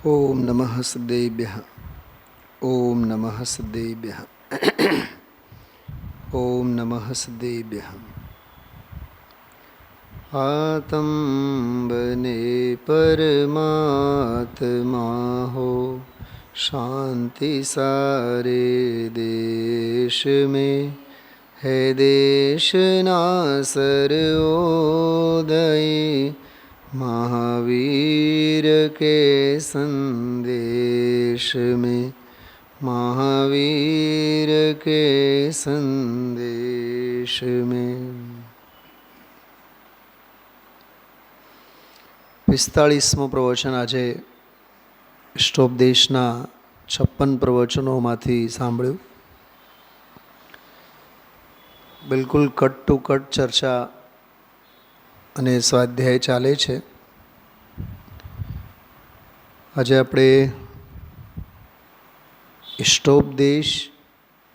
ओम नमः सद्देभ्यः। ओम नमः सद्देभ्यः। ओम नमः सद्देभ्यः। आतम बने परमात्मा हो, शांति सारे देश में है। देश ना सर्वोदय महावीर के संदेश में, महावीर के संदेश में। 45મું પ્રવચન આજે ઇષ્ટોપદેશના 56 પ્રવચનોમાંથી સાંભળ્યું. બિલકુલ કટ ટુ કટ ચર્ચા અને સ્વાધ્યાય ચાલે છે. આજે આપણે ઇષ્ટોપદેશ,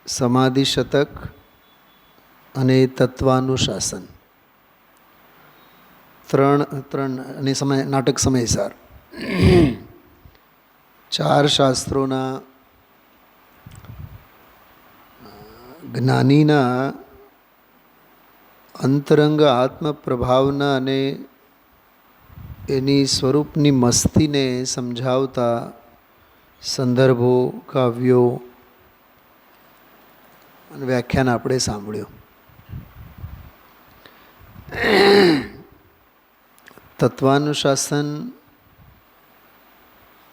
સમાધિ શતક અને તત્વાનુશાસન ત્રણ અને નાટક સમયસાર 4 શાસ્ત્રોના જ્ઞાનીના અંતરંગ આત્મપ્રભાવના અને એની સ્વરૂપની મસ્તીને સમજાવતા સંદર્ભો, કાવ્યો અને વ્યાખ્યાન આપણે સાંભળ્યું. તત્વાનુશાસન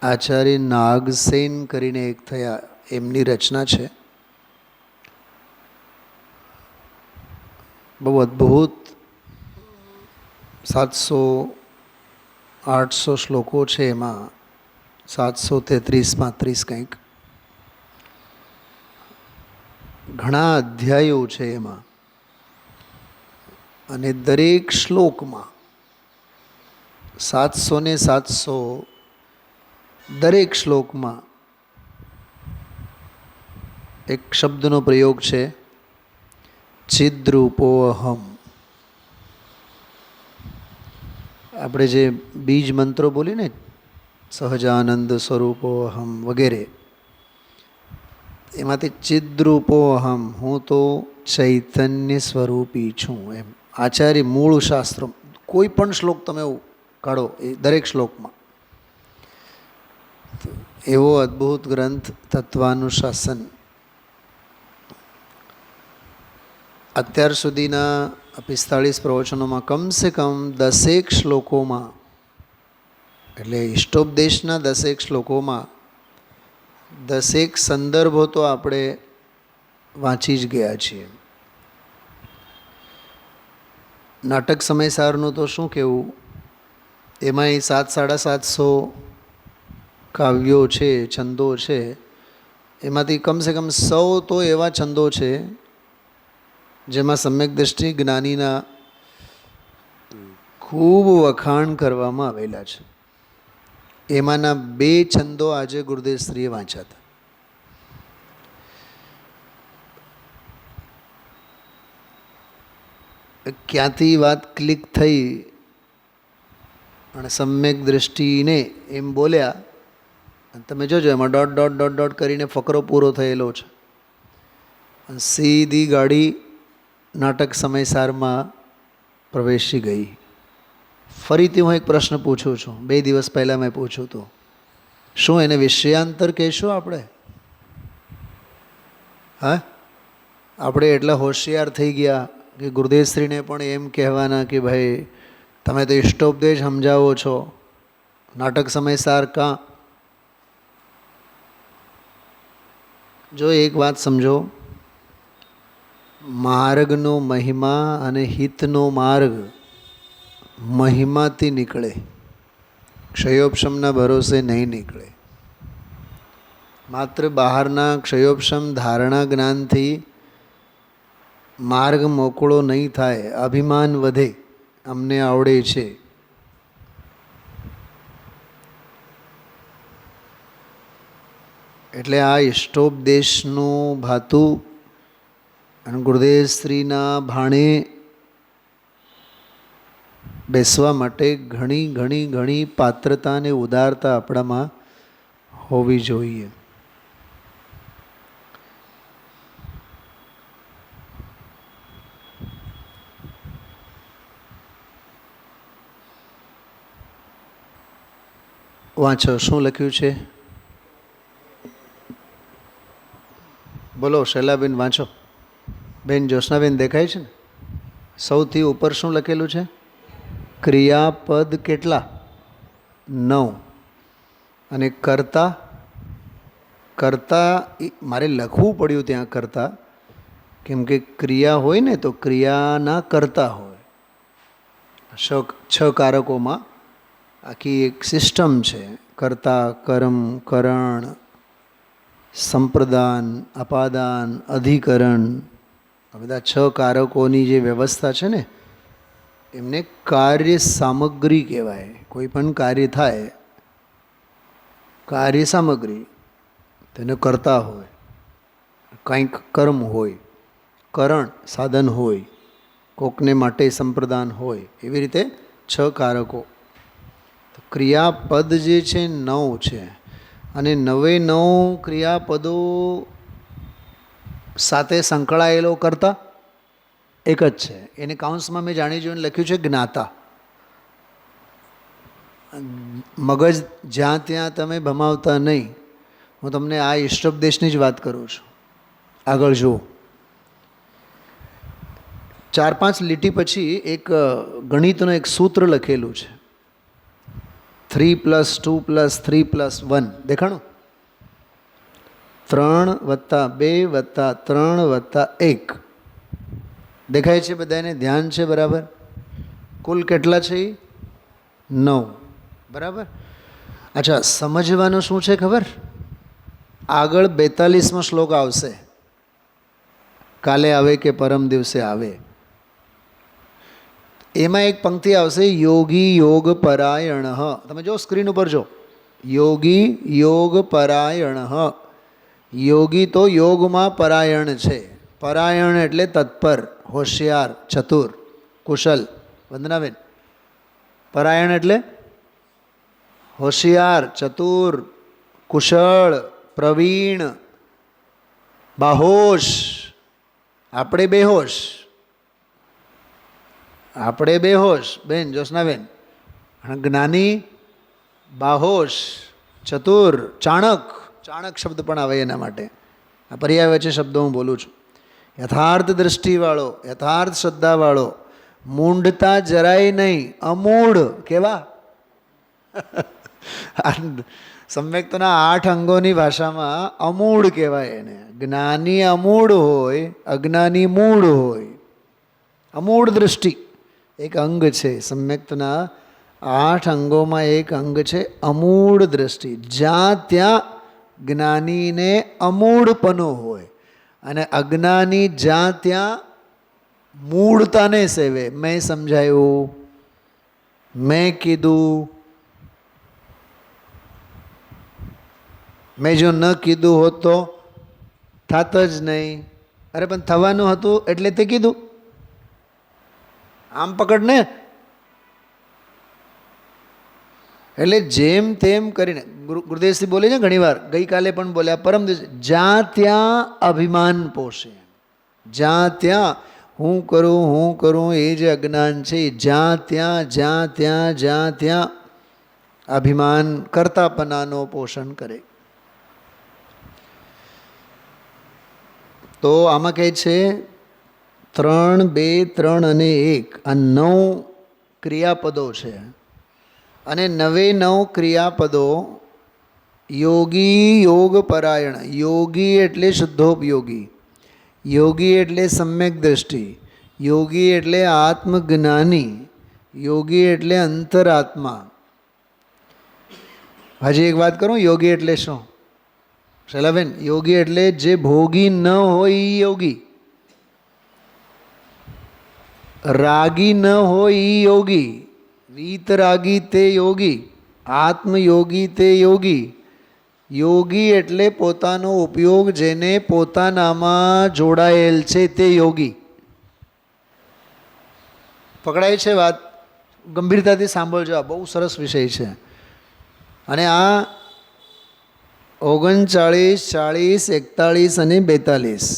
આચાર્ય નાગસેન કરીને એક થયા, એમની રચના છે. બહુ અદ્ભુત 700-800 શ્લોકો છે એમાં, 733-35 કંઈક. ઘણા અધ્યાયો છે એમાં, અને દરેક શ્લોકમાં 700 ને 700 દરેક શ્લોકમાં એક શબ્દનો પ્રયોગ છે, ચિદ્રૂપોહમ. આપણે જે બીજ મંત્રો બોલીએ ને, સહજાનંદ સ્વરૂપોહમ વગેરે, એમાંથી ચિદ્રૂપોહમ, હું તો ચૈતન્ય સ્વરૂપી છું એમ આચાર્ય મૂળ શાસ્ત્રો. કોઈ પણ શ્લોક તમે કાઢો, એ દરેક શ્લોકમાં એવો અદ્ભુત ગ્રંથ તત્વાનુશાસન. અત્યાર સુધીના 45 પ્રવચનોમાં કમસે કમ 10 શ્લોકોમાં, એટલે ઇષ્ટોપદેશના 10 શ્લોકોમાં 10 સંદર્ભો તો આપણે વાંચી જ ગયા છીએ. નાટક સમયસારનું તો શું કહેવું, એમાંય 700-750 કાવ્યો છે, છંદો છે. એમાંથી કમસે કમ 100 તો એવા છંદો છે જેમાં સમ્યક દ્રષ્ટિ જ્ઞાનીના ખૂબ વખાણ કરવામાં આવેલા છે. એમાંના 2 છંદો આજે ગુરુદેવશ્રીએ વાંચ્યા હતા. ક્યાંથી વાત ક્લિક થઈ અને સમ્યક દ્રષ્ટિને એમ બોલ્યા, તમે જોજો એમાં ડોટ ડોટ ડોટ ડોટ કરીને ફકરો પૂરો થયેલો છે. સીધી ગાડી નાટક સમયસારમાં પ્રવેશી ગઈ. ફરીથી હું એક પ્રશ્ન પૂછું છું, 2 દિવસ પહેલાં મેં પૂછ્યું હતું, શું એને વિષયાંતર કહેશું આપણે? હા, આપણે એટલા હોશિયાર થઈ ગયા કે ગુરુદેવશ્રીને પણ એમ કહેવાના કે ભાઈ તમે તો ઇષ્ટોપદેશ સમજાવો છો, નાટક સમયસાર કાં? જો એક વાત સમજો, માર્ગનો મહિમા અને હિતનો માર્ગ મહિમાથી નીકળે, ક્ષયોપશમના ભરોસે નહીં નીકળે. માત્ર બહારના ક્ષયોપશમ ધારણા જ્ઞાનથી માર્ગ મોકળો નહીં થાય, અભિમાન વધે, અમને આવડે છે. એટલે આ ઇષ્ટોપદેશનું ભાતું અને ગુરુદેવશ્રીના ભાણે બેસવા માટે ઘણી પાત્રતા અને ઉદારતા આપણામાં હોવી જોઈએ. વાંચો, શું લખ્યું છે? બોલો શૈલાબેન, વાંચો. બેન જ્યોત્સનાબેન દેખાય છે ને? સૌથી ઉપર શું લખેલું છે? ક્રિયાપદ કેટલા? 9. અને કર્તા? કર્તા મારે લખવું પડ્યું ત્યાં કર્તા, કેમ કે ક્રિયા હોય ને તો ક્રિયાના કર્તા હોય. 6 કારકોમાં આખી એક સિસ્ટમ છે. કર્તા, કર્મ, કરણ, સંપ્રદાન, અપાદાન, અધિકરણ, આ બધા 6 કારકોની જે વ્યવસ્થા છે ને એમને કાર્ય સામગ્રી કહેવાય. કોઈ પણ કાર્ય થાય, કાર્ય સામગ્રી તેને કરતા હોય, કંઈક કર્મ હોય, કરણ સાધન હોય, કોકને માટે સંપ્રદાન હોય, એવી રીતે 6 કારકો. ક્રિયાપદ જે છે 9 છે, અને 9 ક્રિયાપદો સાથે સંકળાયેલો કરતા એક જ છે. એને કાઉન્સમાં મેં જાણી જોઈને લખ્યું છે જ્ઞાતા. મગજ જ્યાં ત્યાં તમે ભમાવતા નહીં. હું તમને આ ઈષ્ટોપદેશની જ વાત કરું છું. આગળ જુઓ, 4-5 લીટી પછી એક ગણિતનું એક સૂત્ર લખેલું છે. 3 + 2 + 3 + 1 દેખાણું? 3 + 2 + 3 + 1 દેખાય છે? બધાને ધ્યાન છે? બરાબર. કુલ કેટલા છે? 9. બરાબર. અચ્છા, સમજવાનું શું છે ખબર? આગળ 42મો શ્લોક આવશે, કાલે આવે કે પરમ દિવસે આવે. એમાં એક પંક્તિ આવશે, યોગી યોગ પરાયણ. તમે જો સ્ક્રીન ઉપર જો, યોગી યોગ પરાયણ. યોગી તો યોગમાં પરાયણ છે. પરાયણ એટલે તત્પર, હોશિયાર, ચતુર, કુશલ. વંદનાબેન, પરાયણ એટલે હોશિયાર, ચતુર, કુશળ, પ્રવીણ, બાહોશ. આપણે બેહોશ. આપણે બેહોશ. બેન જ્યોત્સનાબેન, જ્ઞાની બાહોશ, ચતુર, ચાણક. ચાણક શબ્દ પણ આવે એના માટે. આ પર્યાય વચ્ચે શબ્દો હું બોલું છું. યથાર્થ દ્રષ્ટિવાળો, યથાર્થ શ્રદ્ધાવાળો, મૂંઢતા જરાય નહીં, અમૂઢ. કેવા? સમ્યક્તના 8 અંગોની ભાષામાં અમૂઢ કહેવાય એને. જ્ઞાની અમૂઢ હોય, અજ્ઞાની મૂઢ હોય. અમૂઢ દૃષ્ટિ એક અંગ છે. સમ્યક્તના 8 અંગોમાં એક અંગ છે અમૂઢ દ્રષ્ટિ. જ્યાં ત્યાં જ્ઞાનીને અમૂઢપનો હોય, અને અજ્ઞાની જ્યાં ત્યાં મૂળતાને સેવે. મેં સમજાયું, મેં કીધું, મેં જો ન કીધું હોત તો થાત જ નહીં. અરે પણ થવાનું હતું એટલે તે કીધું. આમ પકડ ને. એટલે જેમ તેમ કરીને ગુરુદેવશ્રી બોલે છે ઘણીવાર, ગઈકાલે પણ બોલ્યા, પરમ દિવસે, જ્યાં ત્યાં અભિમાન પોષે. જ્યાં ત્યાં હું કરું એ જે અજ્ઞાન છે, જ્યાં ત્યાં અભિમાન કરતાપનાનો પોષણ કરે. તો આમાં કહે છે 3, 2, 3 અને 1 આ 9 ક્રિયાપદો છે. અને 9 ક્રિયાપદો યોગી યોગ પરાયણ. યોગી એટલે શુદ્ધોપયોગી, યોગી એટલે સમ્યક દ્રષ્ટિ, યોગી એટલે આત્મજ્ઞાની, યોગી એટલે અંતરાત્મા. હજી એક વાત કરું, યોગી એટલે શું? શૈલાબેન, યોગી એટલે જે ભોગી ન હોય એ યોગી, રાગી ન હોય એ યોગી, વીતરાગી તે યોગી, આત્મયોગી તે યોગી. યોગી એટલે પોતાનો ઉપયોગ જેને પોતાનામાં જોડાયેલ છે તે યોગી. પકડાય છે વાત? ગંભીરતાથી સાંભળજો, આ બહુ સરસ વિષય છે. અને આ 39, 40, 41 અને 42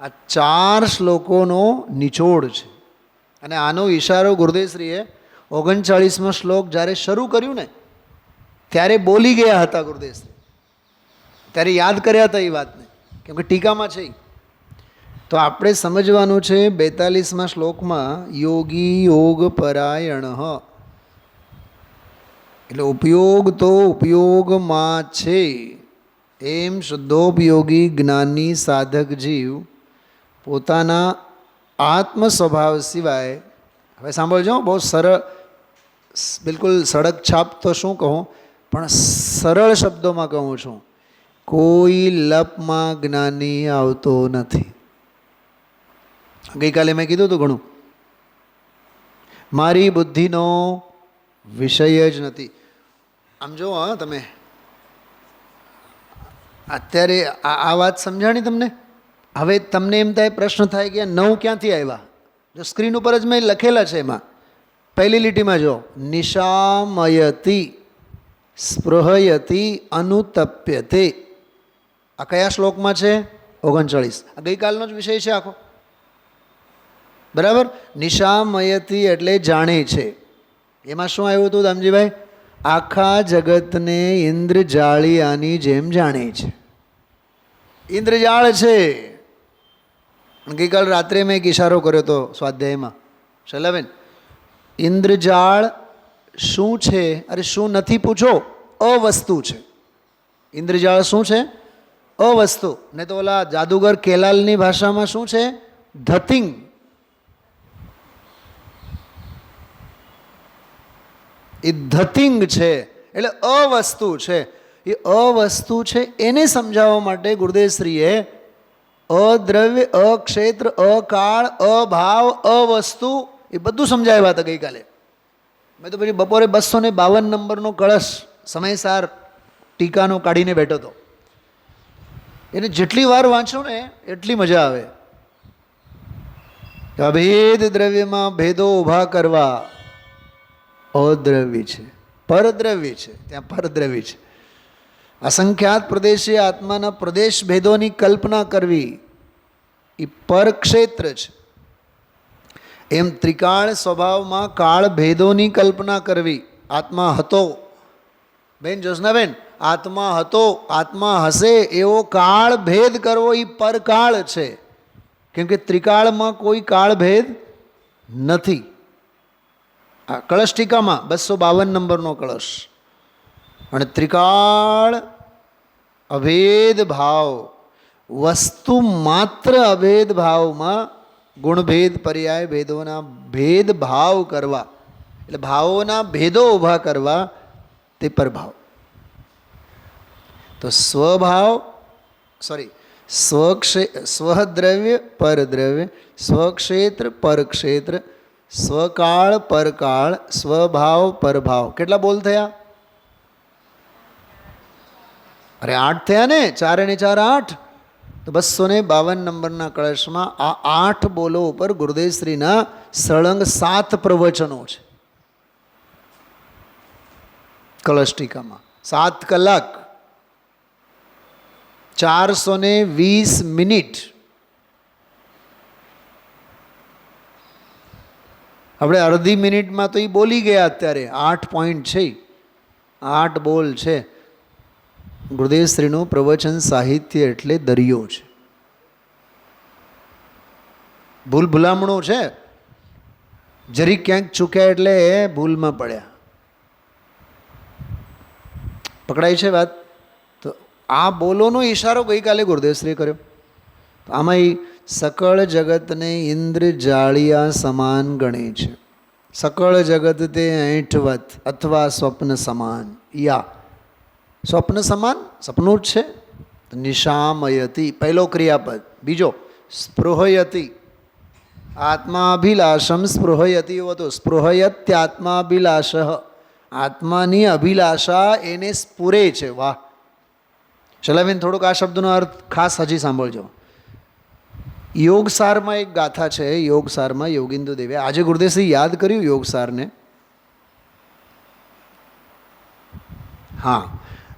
આ 4 શ્લોકોનો નિચોડ છે. અને આનો ઈશારો ગુરુદેવશ્રીએ 39માં શ્લોક જ્યારે શરૂ કર્યું ને ત્યારે બોલી ગયા હતા ગુરુદેવશ્રી, ત્યારે યાદ કર્યા હતા એ વાતને, કેમ કે ટીકામાં છે. તો આપણે સમજવાનું છે 42માં શ્લોકમાં યોગી યોગ પરાયણ, એટલે ઉપયોગ તો ઉપયોગમાં છે એમ શુદ્ધોપયોગી જ્ઞાની સાધક જીવ પોતાના આત્મ સ્વભાવ સિવાય, હવે સાંભળજો, બહુ સરળ, બિલકુલ સડક છાપ તો શું કહું, પણ સરળ શબ્દોમાં કહું છું, કોઈ લપમાં જ્ઞાની આવતો નથી. ગઈકાલે મેં કીધું હતું ઘણું, મારી બુદ્ધિનો વિષય જ નથી. આમ જો હા, તમે અત્યારે આ વાત સમજાણી તમને? હવે તમને એમ થાય, પ્રશ્ન થાય કે 9 ક્યાંથી આવ્યા? જો સ્ક્રીન ઉપર જ મેં લખેલા છે, એમાં પહેલી લીટીમાં જો નિશામયતિ સ્પૃહયતિ અનુતપ્યતે, આ કયા શ્લોકમાં છે? 39. આ ગઈકાલનો જ વિષય છે આખો, બરાબર. નિશામયતિ એટલે જાણે છે. એમાં શું આવ્યું હતું દામજીભાઈ? આખા જગતને ઇન્દ્રજાળિયાની જેમ જાણે છે. ઇન્દ્રજાળ છે. ગઈકાલ રાત્રે મેં એક ઇશારો કર્યો હતો સ્વાધ્યાયમાં, શૈલાબેન, ઇન્દ્રજાળ શું છે? અરે શું નથી પૂછો, અવસ્તુ છે. ઇન્દ્રજાળ શું છે? અવસ્તુ. ને તો ઓલા જાદુગર કેલાલની ભાષામાં શું છે? ધતિંગ. એ ધતિંગ છે, એટલે અવસ્તુ છે. એ અવસ્તુ છે એને સમજાવવા માટે ગુરુદેવશ્રીએ અદ્રવ્ય, અક્ષેત્ર, અકાળ, અભાવ, અવસ્તુ એ બધું સમજાવ્યા હતા ગઈકાલે. મેં તો પછી બપોરે 252 નંબરનો કળશ સમયસાર ટીકાનો કાઢીને બેઠો હતો. એને જેટલી વાર વાંચો ને એટલી મજા આવે. અભેદ દ્રવ્યમાં ભેદો ઊભા કરવા અદ્રવ્ય છે, પરદ્રવ્ય છે, ત્યાં પરદ્રવ્ય છે. અસંખ્યાત પ્રદેશીય આત્માના પ્રદેશ ભેદોની કલ્પના કરવી એ પરક્ષેત્ર છે. એમ ત્રિકાળ સ્વભાવમાં કાળ ભેદોની કલ્પના કરવી. આત્મા હતો, બેન જ્યોત્સનાબેન, આત્મા હતો, આત્મા હશે એવો કાળ ભેદ કરવો એ પરકાળ છે. કેમ કે ત્રિકાળમાં કોઈ કાળ ભેદ નથી. આ કળશ ટીકામાં 252 નંબરનો કળશ. અને ત્રિકાળ અભેદ ભાવ, વસ્તુ માત્ર અભેદ ભાવમાં ગુણભેદ પર્યાય ભેદોના ભેદભાવ કરવા, એટલે ભાવોના ભેદો ઊભા કરવા, તે પરભાવ. તો સ્વભાવ, સ્વદ્રવ્ય પરદ્રવ્ય, સ્વક્ષેત્ર પરક્ષેત્ર, સ્વકાળ પરકાળ, સ્વભાવ પરભાવ. કેટલા બોલ થયા? અરે 8 થયા ને, 4 અને 4 8. તો 252 નંબરના કળશમાં આ 8 બોલો ઉપર ગુરુદેવશ્રીના સળંગ 7 પ્રવચનો છે. કળશ ટીકામાં 7 કલાક 420 મિનિટ. આપણે અડધી મિનિટમાં તો એ બોલી ગયા. અત્યારે 8 પોઈન્ટ છે, 8 બોલ છે. ગુરુદેવશ્રીનું પ્રવચન સાહિત્ય એટલે દરિયો છે, ભૂલ ભૂલામણું છે. જરી ક્યાંક ચૂક્યા એટલે ભૂલમાં પડ્યા. પકડાય છે વાત? તો આ બોલોનો ઈશારો ગઈકાલે ગુરુદેવશ્રીએ કર્યો. આમાં સકળ જગતને ઇન્દ્ર જાળિયા સમાન ગણે છે. સકળ જગત તે ऐठवत અથવા સ્વપ્ન સમાન. યા સ્વપ્ન સમાન, સપનું જ છે. નિશામયતિ પહેલો ક્રિયાપદ. બીજો સ્પૃહયતિ, આત્માભિલાષમ સ્પૃહયતિ એવો હતો. સ્પૃહયત્યાત્માભિલાષ, આત્માની અભિલાષા એને સ્ફુરે છે. વાહ શૈલાબેન, થોડોક આ શબ્દનો અર્થ ખાસ હજી સાંભળજો. યોગસારમાં એક ગાથા છે. યોગસારમાં યોગિંદુ દેવે, આજે ગુરુદેવશ્રી યાદ કર્યું યોગસારને. હા,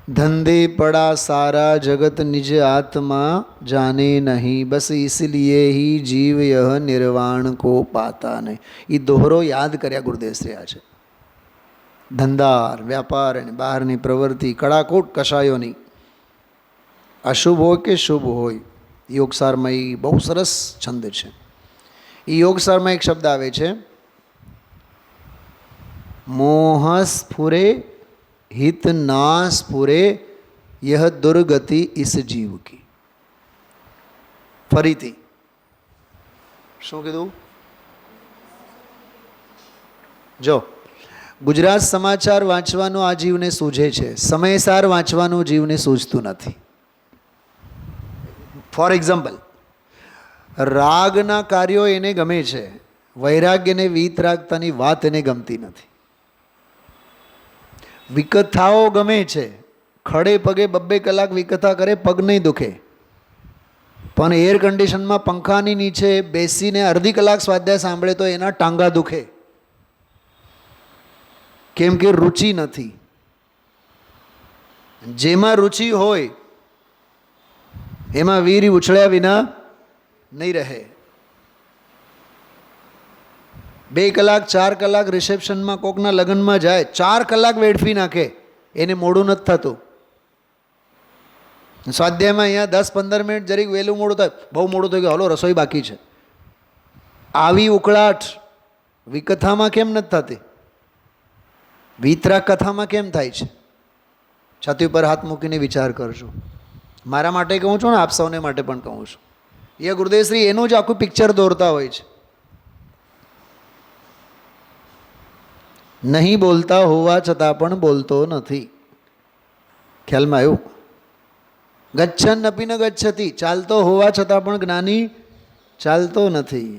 धंधे पड़ा सारा जगत निज आत्मा जाने नहीं, बस इसलिए ही जीव यह निर्वाण को पाता नहीं. એ દોહરો યાદ કર્યા ગુરુદેવશ્રી આજે. ધંધાર વ્યાપાર અને બહારની પ્રવૃત્તિ કડાકોટ કશાયોની, અશુભ હોય કે શુભ હોય, યોગસારમાં એ બહુ સરસ છંદ છે. એ યોગસારમાં એક શબ્દ આવે છે, મોહ સ્ફુરે हित ना स्फुरे यह दुर्गति इस जीव की. फरीथी શું કીધું? જો ગુજરાત સમાચાર વાંચવાનું આ જીવને સૂઝે છે, સમયસાર વાંચવાનું જીવને સૂઝતું નથી. ફોર એક્ઝામ્પલ, રાગના કાર્યો એને ગમે છે, વૈરાગ્યને વીતરાગતાની વાત એને ગમતી નથી. વિકથાઓ ગમે છે, ખડે પગે 2 કલાક વિકથા કરે પગ નહીં દુખે, પણ એર કન્ડિશનમાં પંખાની નીચે બેસીને અડધી કલાક સ્વાધ્યાય સાંભળે તો એના ટાંગા દુખે, કેમ કે રુચિ નથી. જેમાં રુચિ હોય એમાં વીર ઉછળ્યા વિના નહીં રહે. 2 કલાક 4 કલાક રિસેપ્શનમાં કોકના લગ્નમાં જાય, 4 કલાક વેડફી નાખે, એને મોડું નથી થતું. સ્વાધ્યાયમાં અહીંયા 10-15 મિનિટ જરીક વહેલું મોડું થાય, બહુ મોડું થઈ ગયું, હલો રસોઈ બાકી છે. આવી ઉકળાટ વિકથામાં કેમ નથી થતી? વીતરાગ કથામાં કેમ થાય છે? છાતી ઉપર હાથ મૂકીને વિચાર કરજો. મારા માટે કહું છું ને, આપ સૌને માટે પણ કહું છું. એ ગુરુદેવશ્રી એનું જ આખું પિક્ચર દોરતા હોય છે. નહીં બોલતા હોવા છતાં પણ બોલતો નથી. ખ્યાલમાં આવ્યું? ગચ્છન અપી ન ગચ્છતિ, ચાલતો હોવા છતાં પણ જ્ઞાની ચાલતો નથી.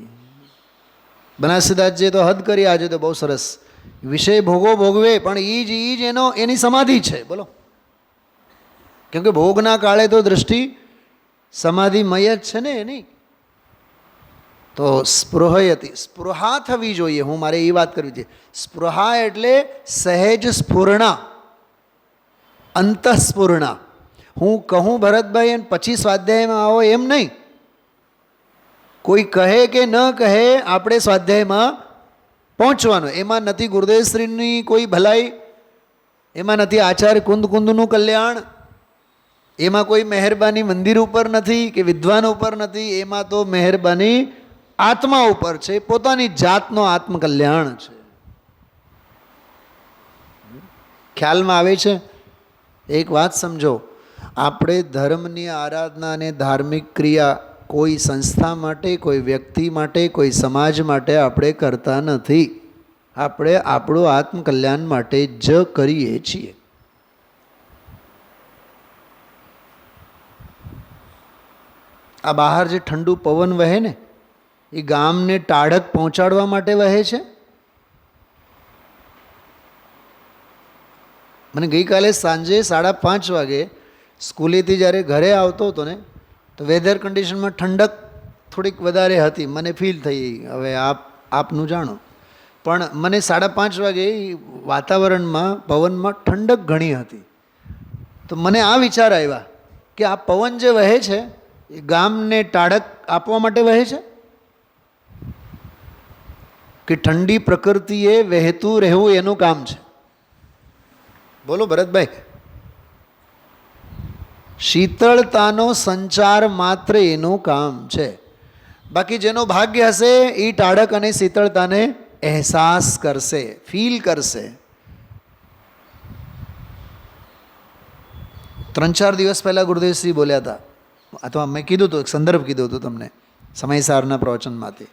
બનાસદાસજીએ તો હદ કરી આજે તો બહુ સરસ. વિષય ભોગો ભોગવે પણ એ જ એની સમાધિ છે. બોલો, કેમ કે ભોગના કાળે તો દૃષ્ટિ સમાધિમય જ છે ને એની. તો સ્પૃહયતી, સ્પૃહા થવી જોઈએ. હું મારે એ વાત કરવી છે. સ્પૃહા એટલે સહેજ સ્ફુરણા, અંતઃસ્ફુરણા. હું કહું ભરતભાઈ અને પછી સ્વાધ્યાયમાં આવો એમ નહીં. કોઈ કહે કે ન કહે, આપણે સ્વાધ્યાયમાં પહોંચવાનું. એમાં નથી ગુરુદેવશ્રીની કોઈ ભલાઈ, એમાં નથી આચાર્ય કુંદનું કલ્યાણ, એમાં કોઈ મહેરબાની મંદિર ઉપર નથી કે વિદ્વાન ઉપર નથી. એમાં તો મહેરબાની આત્મા ઉપર છે, પોતાની જાતનો આત્મકલ્યાણ છે. ખ્યાલમાં આવે છે? એક વાત સમજો, આપણે ધર્મની આરાધના અને ધાર્મિક ક્રિયા કોઈ સંસ્થા માટે, કોઈ વ્યક્તિ માટે, કોઈ સમાજ માટે આપણે કરતા નથી. આપણે આપણું આત્મકલ્યાણ માટે જ કરીએ છીએ. આ બહાર જે ઠંડુ પવન વહે ને, એ ગામને ટાઢક પહોંચાડવા માટે વહે છે. મને ગઈકાલે સાંજે 5:30 વાગે સ્કૂલેથી જ્યારે ઘરે આવતો હતો ને, તો વેધર કન્ડિશનમાં ઠંડક થોડીક વધારે હતી, મને ફીલ થઈ. હવે આપનું જાણો, પણ મને 5:30 વાગે વાતાવરણમાં પવનમાં ઠંડક ઘણી હતી. તો મને આ વિચાર આવ્યા કે આ પવન જે વહે છે એ ગામને ટાઢક આપવા માટે વહે છે કે ઠંડી પ્રકૃતિએ વહેતું રહેવું એનું કામ છે? બોલો ભરતભાઈ. શીતળતાનો સંચાર માત્ર એનું કામ છે. બાકી જેનો ભાગ્ય હશે એ ટાઢક અને શીતળતાને અહેસાસ કરશે, ફીલ કરશે. 3-4 દિવસ પહેલાં ગુરુદેવશ્રી બોલ્યા હતા, અથવા મેં કીધું હતું, એક સંદર્ભ કીધું હતું તમને સમયસારના પ્રવચનમાંથી.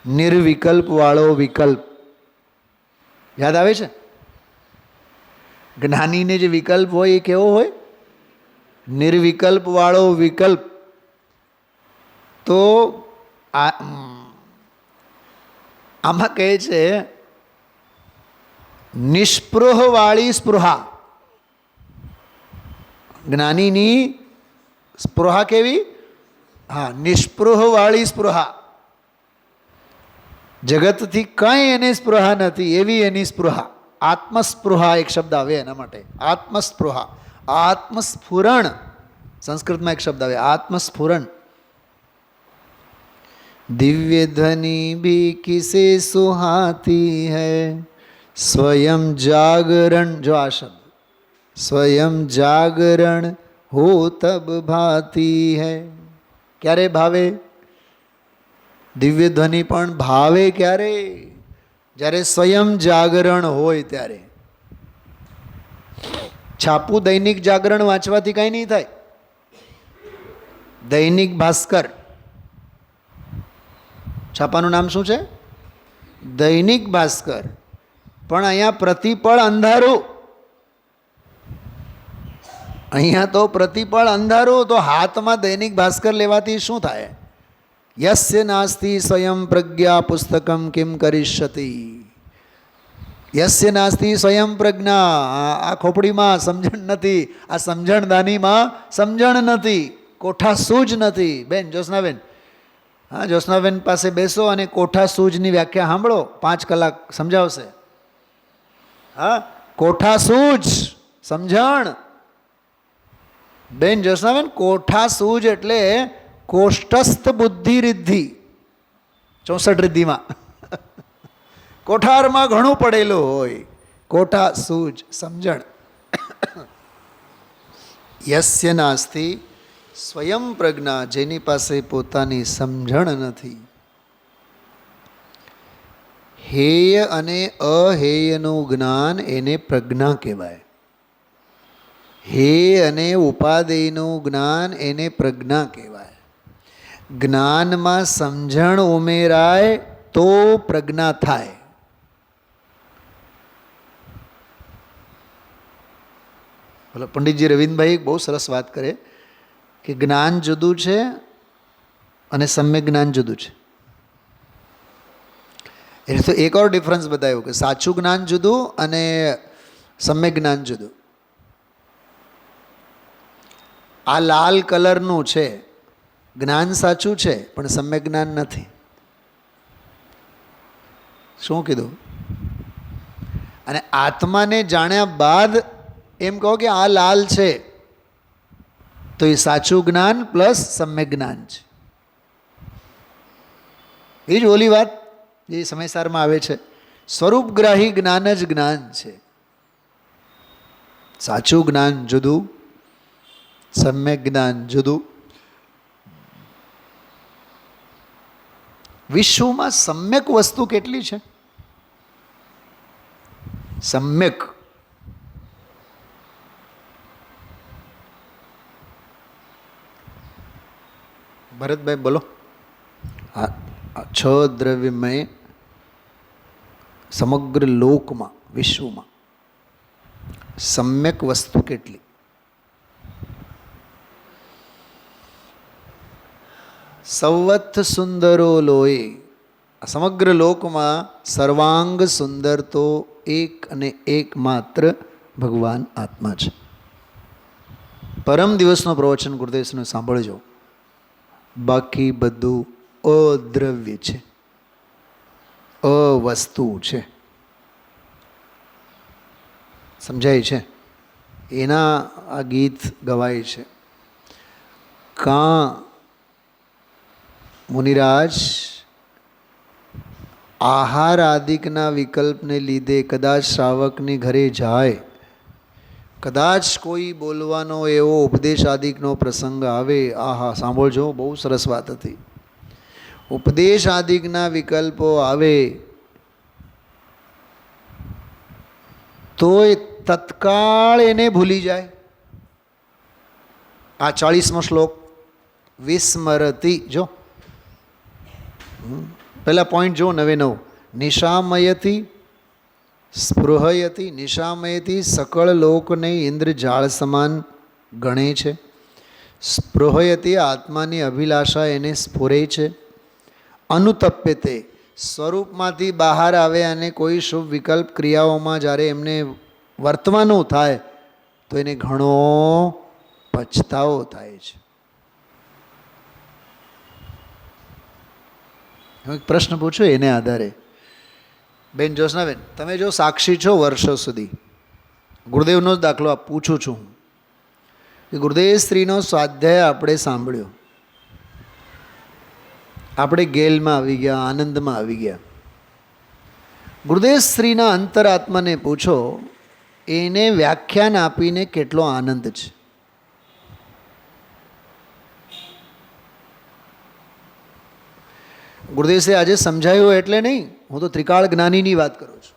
નિર્વિકલ્પવાળો વિકલ્પ યાદ આવે છે? જ્ઞાનીને જે વિકલ્પ હોય એ કેવો હોય? નિર્વિકલ્પવાળો વિકલ્પ. તો આમાં કહે છે નિષ્પૃહવાળી સ્પૃહા. જ્ઞાનીની સ્પૃહા કેવી? હા, નિષ્પૃહવાળી સ્પૃહા. જગતથી કંઈ એને સ્પૃહા નથી એવી એની સ્પૃહા. આત્મસ્પૃહા એક શબ્દ આવે એના માટે. આત્મસ્પૃહા, આત્મસ્ફુરણ, સંસ્કૃતમાં એક શબ્દ આવે આત્મસ્ફુરણ. દિવ્ય ધ્વનિ ભી કિસે સુહાતી હૈ, સ્વયં જાગરણ, જો આ શબ્દ સ્વયં જાગરણ હો તબ ભાતી હૈ. ક્યારે ભાવે? દિવ્ય ધ્વનિ પણ ભાવે ક્યારે? જ્યારે સ્વયં જાગરણ હોય ત્યારે. છાપું દૈનિક જાગરણ વાંચવાથી કાંઈ નહીં થાય. દૈનિક ભાસ્કર, છાપાનું નામ શું છે? દૈનિક ભાસ્કર. પણ અહીંયા પ્રતિપળ અંધારું, અહીંયા તો પ્રતિપળ અંધારું. તો હાથમાં દૈનિક ભાસ્કર લેવાથી શું થાય? યસ્ય નાસ્તિ સ્વયં પ્રજ્ઞા પુસ્તકમ કિમ કરિષ્યતિ. યસ્ય નાસ્તિ સ્વયં પ્રજ્ઞા, આ ખોપડીમાં સમજણ નથી, આ સમજણદાનીમાં સમજણ નથી, કોઠા સૂજ નથી. બેન જ્યોત્સનાબેન, હા જ્યોત્સનાબેન પાસે બેસો અને કોઠા સૂજની વ્યાખ્યા સાંભળો, 5 કલાક સમજાવશે. હા, કોઠા સૂજ સમજણ. બેન જ્યોત્સનાબેન, કોઠા સૂજ એટલે કોષ્ટસ્થ બુદ્ધિ રિદ્ધિ, 64 રિદ્ધિમાં કોઠારમાં ઘણું પડેલું હોય. કોઠા સૂજ સમજણ. યસ્ય નાસ્તિ સ્વયં પ્રજ્ઞા, જેની પાસે પોતાની સમજણ નથી. હેય અને અહેયનું જ્ઞાન એને પ્રજ્ઞા કહેવાય. હેય અને ઉપાદેયનું જ્ઞાન એને પ્રજ્ઞા કહેવાય. જ્ઞાનમાં સમજણ ઉમેરાય તો પ્રજ્ઞા થાય. બોલો, પંડિતજી રવિન્દ્રભાઈ બહુ સરસ વાત કરે કે જ્ઞાન જુદું છે અને સમ્યક જ્ઞાન જુદું છે. એટલે તો એક ઓર ડિફરન્સ બતાવ્યું કે સાચું જ્ઞાન જુદું અને સમ્યક જ્ઞાન જુદું. આ લાલ કલરનું છે, જ્ઞાન સાચું છે પણ સમ્યક જ્ઞાન નથી. શું કીધું? અને આત્માને જાણ્યા બાદ એમ કહો કે આ લાલ છે, તો એ સાચું જ્ઞાન પ્લસ સમ્યક જ્ઞાન છે. એ જ ઓલી વાત એ સમયસારમાં આવે છે, સ્વરૂપગ્રાહી જ્ઞાન જ જ્ઞાન છે. સાચું જ્ઞાન જુદું, સમ્યક જ્ઞાન જુદું. વિશ્વમાં સમ્યક વસ્તુ કેટલી છે? સમ્યક ભરતભાઈ બોલો. આ 6 દ્રવ્યમય સમગ્ર લોકમાં, વિશ્વમાં સમ્યક વસ્તુ કેટલી? સૌવત્થ સુંદરો લોય. સમગ્ર લોકમાં સર્વાંગ સુંદર તો એક અને એક માત્ર ભગવાન આત્મા છે. પરમ દિવસનો પ્રવચન ગુરુદેવનો સાંભળજો. બાકી બધું અદ્રવ્ય છે, અવસ્તુ છે. સમજાય છે? એના આ ગીત ગવાય છે. કાં મુનિરાજ આહાર આદિકના વિકલ્પને લીધે કદાચ શ્રાવકની ઘરે જાય, કદાચ કોઈ બોલવાનો એવો ઉપદેશ આદિકનો પ્રસંગ આવે. આહા, સાંભળજો, બહુ સરસ વાત હતી. ઉપદેશ આદિકના વિકલ્પો આવે તો એ તત્કાળ એને ભૂલી જાય. આ 40મો શ્લોક વિસ્મરતી. જો પહેલા પોઈન્ટ જો 9 નિશામયતી સ્પૃહયતી. નિશામયતી સકળ લોકને ઇન્દ્રજાળ સમાન ગણે છે. સ્પૃહયતી આત્માની અભિલાષા એને સ્ફુરે છે. અનુતપ્યતે સ્વરૂપમાંથી બહાર આવે અને કોઈ શુભ વિકલ્પ ક્રિયાઓમાં જ્યારે એમને વર્તવાનું થાય તો એને ઘણો પછતાવો થાય છે. હું એક પ્રશ્ન પૂછું એને આધારે બેન જ્યોત્સનાબેન, તમે જો સાક્ષી છો વર્ષો સુધી, ગુરુદેવનો જ દાખલો પૂછું છું કે ગુરુદેવ સ્ત્રીનો સ્વાધ્યાય આપણે સાંભળ્યો, આપણે ગેલમાં આવી ગયા, આનંદમાં આવી ગયા. ગુરુદેવ સ્ત્રીના અંતરાત્માને પૂછો, એને વ્યાખ્યાન આપીને કેટલો આનંદ છે. ગુરુદેવસે આજે સમજાયું એટલે નહીં, હું તો ત્રિકાળ જ્ઞાનીની વાત કરું છું.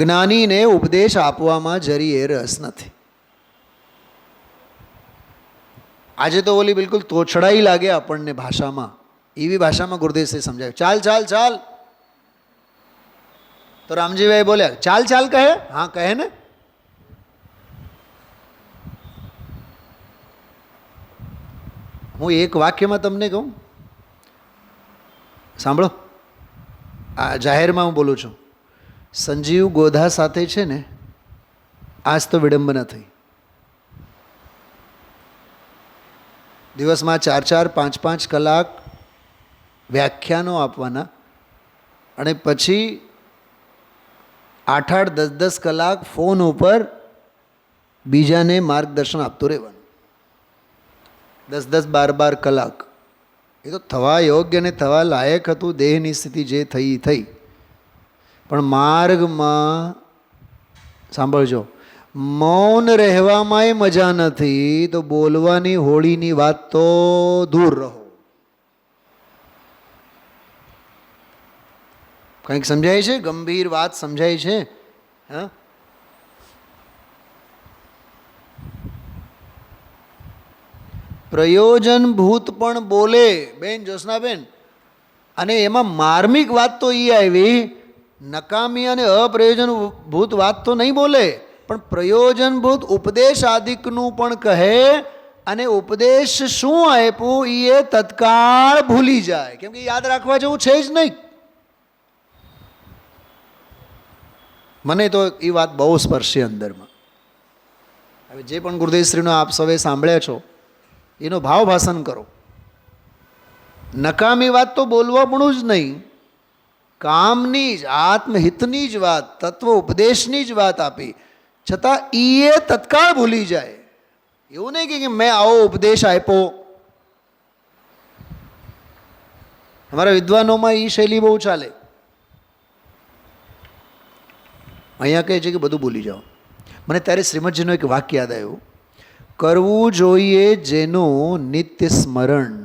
જ્ઞાનીને ઉપદેશ આપવામાં જરીએ રસ નથી. આજે તો ઓલી બિલકુલ તોછડાઈ લાગે આપણને ભાષામાં, એવી ભાષામાં ગુરુદેવસે સમજાવ્યું. ચાલ ચાલ ચાલ, તો રામજીભાઈ બોલ્યા ચાલ ચાલ કહે. હા કહે ને. હું એક વાક્યમાં તમને કહું, સાંભળો, આ જાહેરમાં હું બોલું છું. સંજીવ ગોધા સાથે છે ને, આજ તો વિડંબના થઈ. દિવસમાં 4-4, 5-5 કલાક વ્યાખ્યાનો આપવાના, અને પછી 8-8, 10-10 કલાક ફોન ઉપર બીજાને માર્ગદર્શન આપતું રહેવાનું. 10-10, 12-12 કલાક. એ તો થવા યોગ્ય ને થવા લાયક હતું. દેહની સ્થિતિ જે થઈ થઈ, પણ માર્ગમાં સાંભળજો, મૌન રહેવામાંય મજા નથી, તો બોલવાની હોળીની વાત તો દૂર રહો. કંઈક સમજાય છે? ગંભીર વાત સમજાય છે? હા, પ્રયોજનભૂત પણ બોલે બેન જ્યોત્સનાબેન, અને એમાં માર્મિક વાત તો એ આવી, નકામી અને અપ્રયોજનભૂત વાત તો નહીં બોલે, પણ પ્રયોજનભૂત ઉપદેશ આદિકનું પણ કહે, અને ઉપદેશ શું આપ્યું એ તત્કાળ ભૂલી જાય, કેમ કે યાદ રાખવા જેવું છે જ નહીં. મને તો એ વાત બહુ સ્પર્શી અંદરમાં. હવે જે પણ ગુરુદેવશ્રીનો આપ સૌએ સાંભળ્યા છો, એનો ભાવ ભાષણ કરો. નકામી વાત તો બોલવા પણ જ નહીં, કામની જ, આત્મહિતની જ વાત, તત્વ ઉપદેશની જ વાત આપી, છતાં એ તત્કાળ ભૂલી જાય. એવું નહીં કે મેં આવો ઉપદેશ આપ્યો. અમારા વિદ્વાનોમાં એ શૈલી બહુ ચાલે. અહીંયા કહે છે કે બધું ભૂલી જાઓ. મને ત્યારે શ્રીમદજીનું એક વાક્ય યાદ આવ્યું, કરવું જોઈએ જેનું નિત્ય સ્મરણ,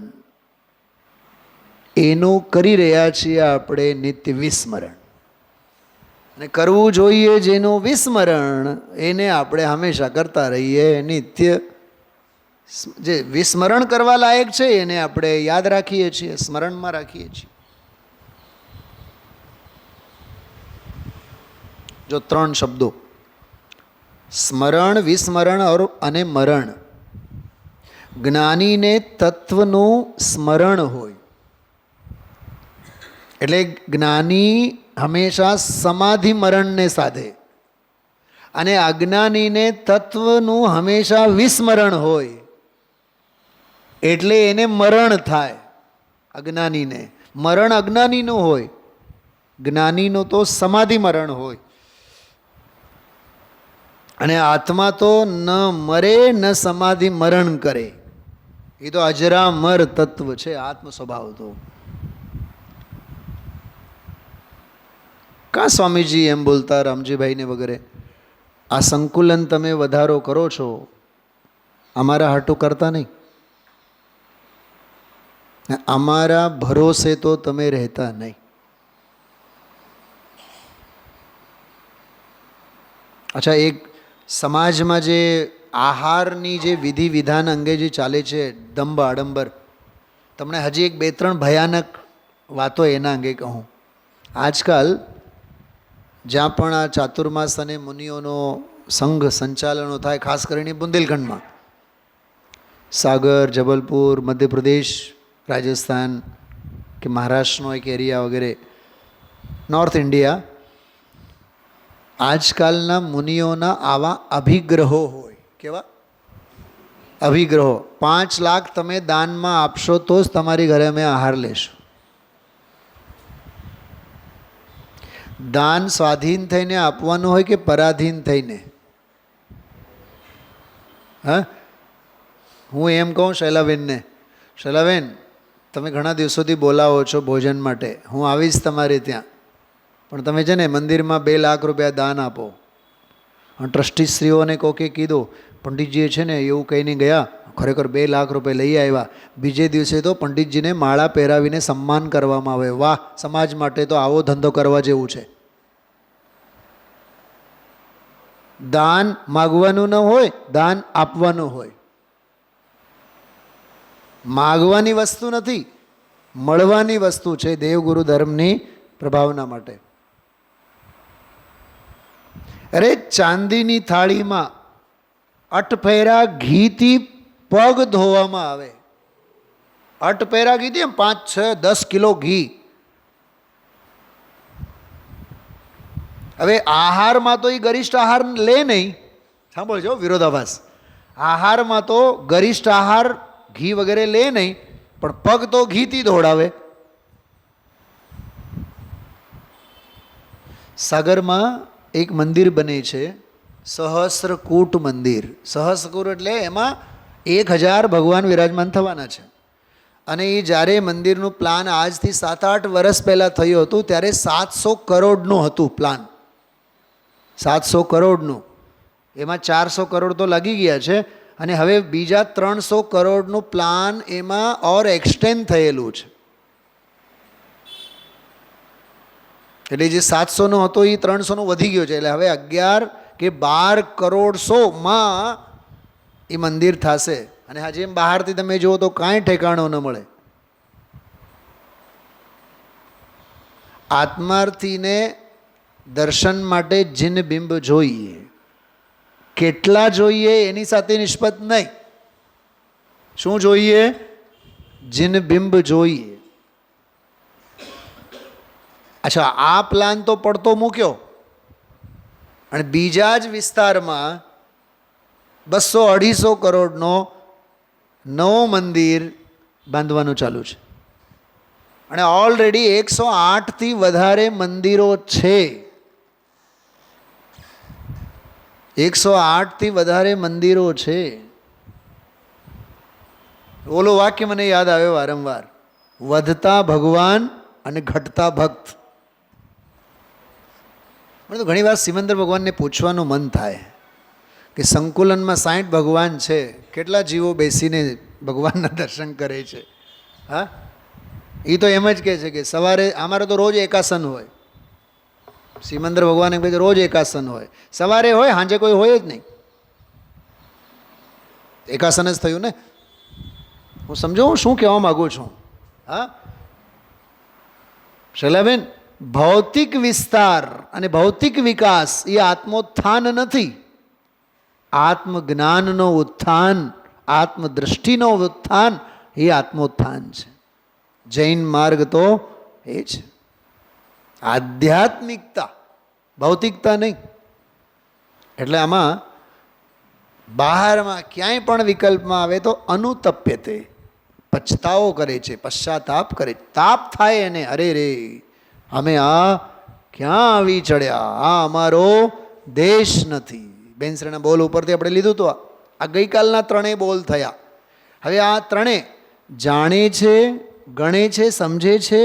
એનું કરી રહ્યા છીએ આપણે નિત્ય વિસ્મરણ. અને કરવું જોઈએ જેનું વિસ્મરણ, એને આપણે હંમેશા કરતા રહીએ નિત્ય. જે વિસ્મરણ કરવા લાયક છે એને આપણે યાદ રાખીએ છીએ, સ્મરણમાં રાખીએ છીએ. જો 3 શબ્દો, સ્મરણ, વિસ્મરણ અને મરણ. જ્ઞાનીને તત્વનું સ્મરણ હોય, એટલે જ્ઞાની હંમેશા સમાધિ મરણને સાધે, અને અજ્ઞાનીને તત્વનું હંમેશા વિસ્મરણ હોય, એટલે એને મરણ થાય. અજ્ઞાનીને મરણ અજ્ઞાનીનું હોય, જ્ઞાનીનું તો સમાધિ મરણ હોય. અને આત્મા તો ન મરે ન સમાધિ મરણ કરે, એ તો અજરામર તત્વ છે આત્મ સ્વભાવ. તો કાં સ્વામીજી એમ બોલતા, રામજીભાઈને વગેરે, આ સંકુલન તમે વધારો કરો છો, અમારા હાટું કરતા નહીં, અમારા ભરોસે તો તમે રહેતા નહીં. અચ્છા, એક સમાજમાં જે આહારની જે વિધિ વિધાન અંગે જે ચાલે છે, દંભ આડંબર, તમને હજી એક 2-3 ભયાનક વાતો એના અંગે કહું. આજકાલ જ્યાં પણ આ ચાતુર્માસ અને મુનિઓનો સંઘ સંચાલનો થાય, ખાસ કરીને બુંદેલખંડમાં, સાગર, જબલપુર, મધ્યપ્રદેશ, રાજસ્થાન કે મહારાષ્ટ્રનો એક એરિયા વગેરે, નોર્થ ઇન્ડિયા, આજકાલના મુનિઓના આવા અભિગ્રહો હોય. કેવા અભિગ્રહો? 5 લાખ તમે દાનમાં આપશો તો જ તમારી ઘરે અમે આહાર લેશું. દાન સ્વાધીન થઈને આપવાનું હોય કે પરાધીન થઈને? હા, હું એમ કહું શૈલાબેનને, શૈલાબેન તમે ઘણા દિવસોથી બોલાવો છો ભોજન માટે, હું આવીશ તમારે ત્યાં, પણ તમે છે ને મંદિરમાં 2 લાખ રૂપિયા દાન આપો. ટ્રસ્ટીશ્રીઓને કોકે કીધું, પંડિતજીએ છે ને એવું કહીને ગયા, ખરેખર 2 લાખ રૂપિયા લઈ આવ્યા. બીજે દિવસે તો પંડિતજીને માળા પહેરાવીને સન્માન કરવામાં આવે. વાહ, સમાજ માટે તો આવો ધંધો કરવા જેવું છે. દાન માગવાનું ન હોય, દાન આપવાનું હોય. માગવાની વસ્તુ નથી, મળવાની વસ્તુ છે દેવગુરુ ધર્મની પ્રભાવના માટે. અરે ચાંદીની થાળીમાં 8 ફેરા ઘીથી પગ ધોવામાં આવે. 8 ફેરા ઘીથી, એમ 5, 6, 10 કિલો ઘી. હવે આહારમાં તો એ ગરિષ્ઠ આહાર લે નહીં, સાંભળજો વિરોધાભાસ. આહારમાં તો ગરિષ્ઠ આહાર ઘી વગેરે લે નહીં, પણ પગ તો ઘીથી ધોડાવે. સાગરમાં એક મંદિર બને છે, સહસ્રકૂટ મંદિર. સહસ્રકૂટ એટલે એમાં 1000 ભગવાન વિરાજમાન થવાના છે. અને એ જ્યારે મંદિરનું પ્લાન આજથી 7-8 વર્ષ પહેલાં થયું હતું, ત્યારે 700 કરોડનું હતું પ્લાન. 700 કરોડનું. એમાં 400 કરોડ તો લાગી ગયા છે, અને હવે બીજા 300 કરોડનું પ્લાન એમાં ઓર એક્સટેન્ડ થયેલું છે. એટલે જે 700નો હતો એ 300નો વધી ગયો છે. એટલે હવે 11 કે 12 કરોડસોમાં એ મંદિર થશે. અને હજી એમ બહારથી તમે જુઓ તો કાંઈ ઠેકાણો ન મળે. આત્માર્થીને દર્શન માટે જીન બિંબ જોઈએ. કેટલા જોઈએ એની સાથે નિષ્પત નહીં. શું જોઈએ? જીન બિંબ જોઈએ. અચ્છા, આ પ્લાન તો પડતો મૂક્યો, અને બીજા જ વિસ્તારમાં 200-250 કરોડનો નવો મંદિર બાંધવાનું ચાલુ છે. અને ઓલરેડી 108થી વધારે મંદિરો છે. 108થી વધારે મંદિરો છે. ઓલો વાક્ય મને યાદ આવે વારંવાર, વધતા ભગવાન અને ઘટતા ભક્ત. મને તો ઘણી વાર સિમંદર ભગવાનને પૂછવાનું મન થાય કે સંકુલનમાં 60 ભગવાન છે, કેટલા જીવો બેસીને ભગવાનના દર્શન કરે છે? હા, એ તો એમ જ કહે છે કે સવારે અમારે તો રોજ એકાસન હોય. સિમંદર ભગવાન એમ કહે છે રોજ એકાસન હોય. સવારે હોય, સાંજે કોઈ હોય જ નહીં. એકાસન જ થયું ને. હું સમજો હું શું કહેવા માગું છું. હા શૈલાબેન, ભૌતિક વિસ્તાર અને ભૌતિક વિકાસ એ આત્મોત્થાન નથી. આત્મજ્ઞાનનો ઉત્થાન, આત્મદૃષ્ટિનો ઉત્થાન એ આત્મોત્થાન છે. જૈન માર્ગ તો એ છે. આધ્યાત્મિકતા, ભૌતિકતા નહીં. એટલે આમાં બહારમાં ક્યાંય પણ વિકલ્પમાં આવે તો અનુતપ્યતે, પછતાવો કરે છે, પશ્ચાતાપ કરે. તાપ થાય એને, અરે રે અમે આ ક્યાં આવી ચડ્યા, આ અમારો દેશ નથી. બેનશ્રીના બોલ ઉપરથી આપણે લીધું તો આ ગઈકાલના 3 બોલ થયા. હવે આ 3 જાણે છે, ગણે છે, સમજે છે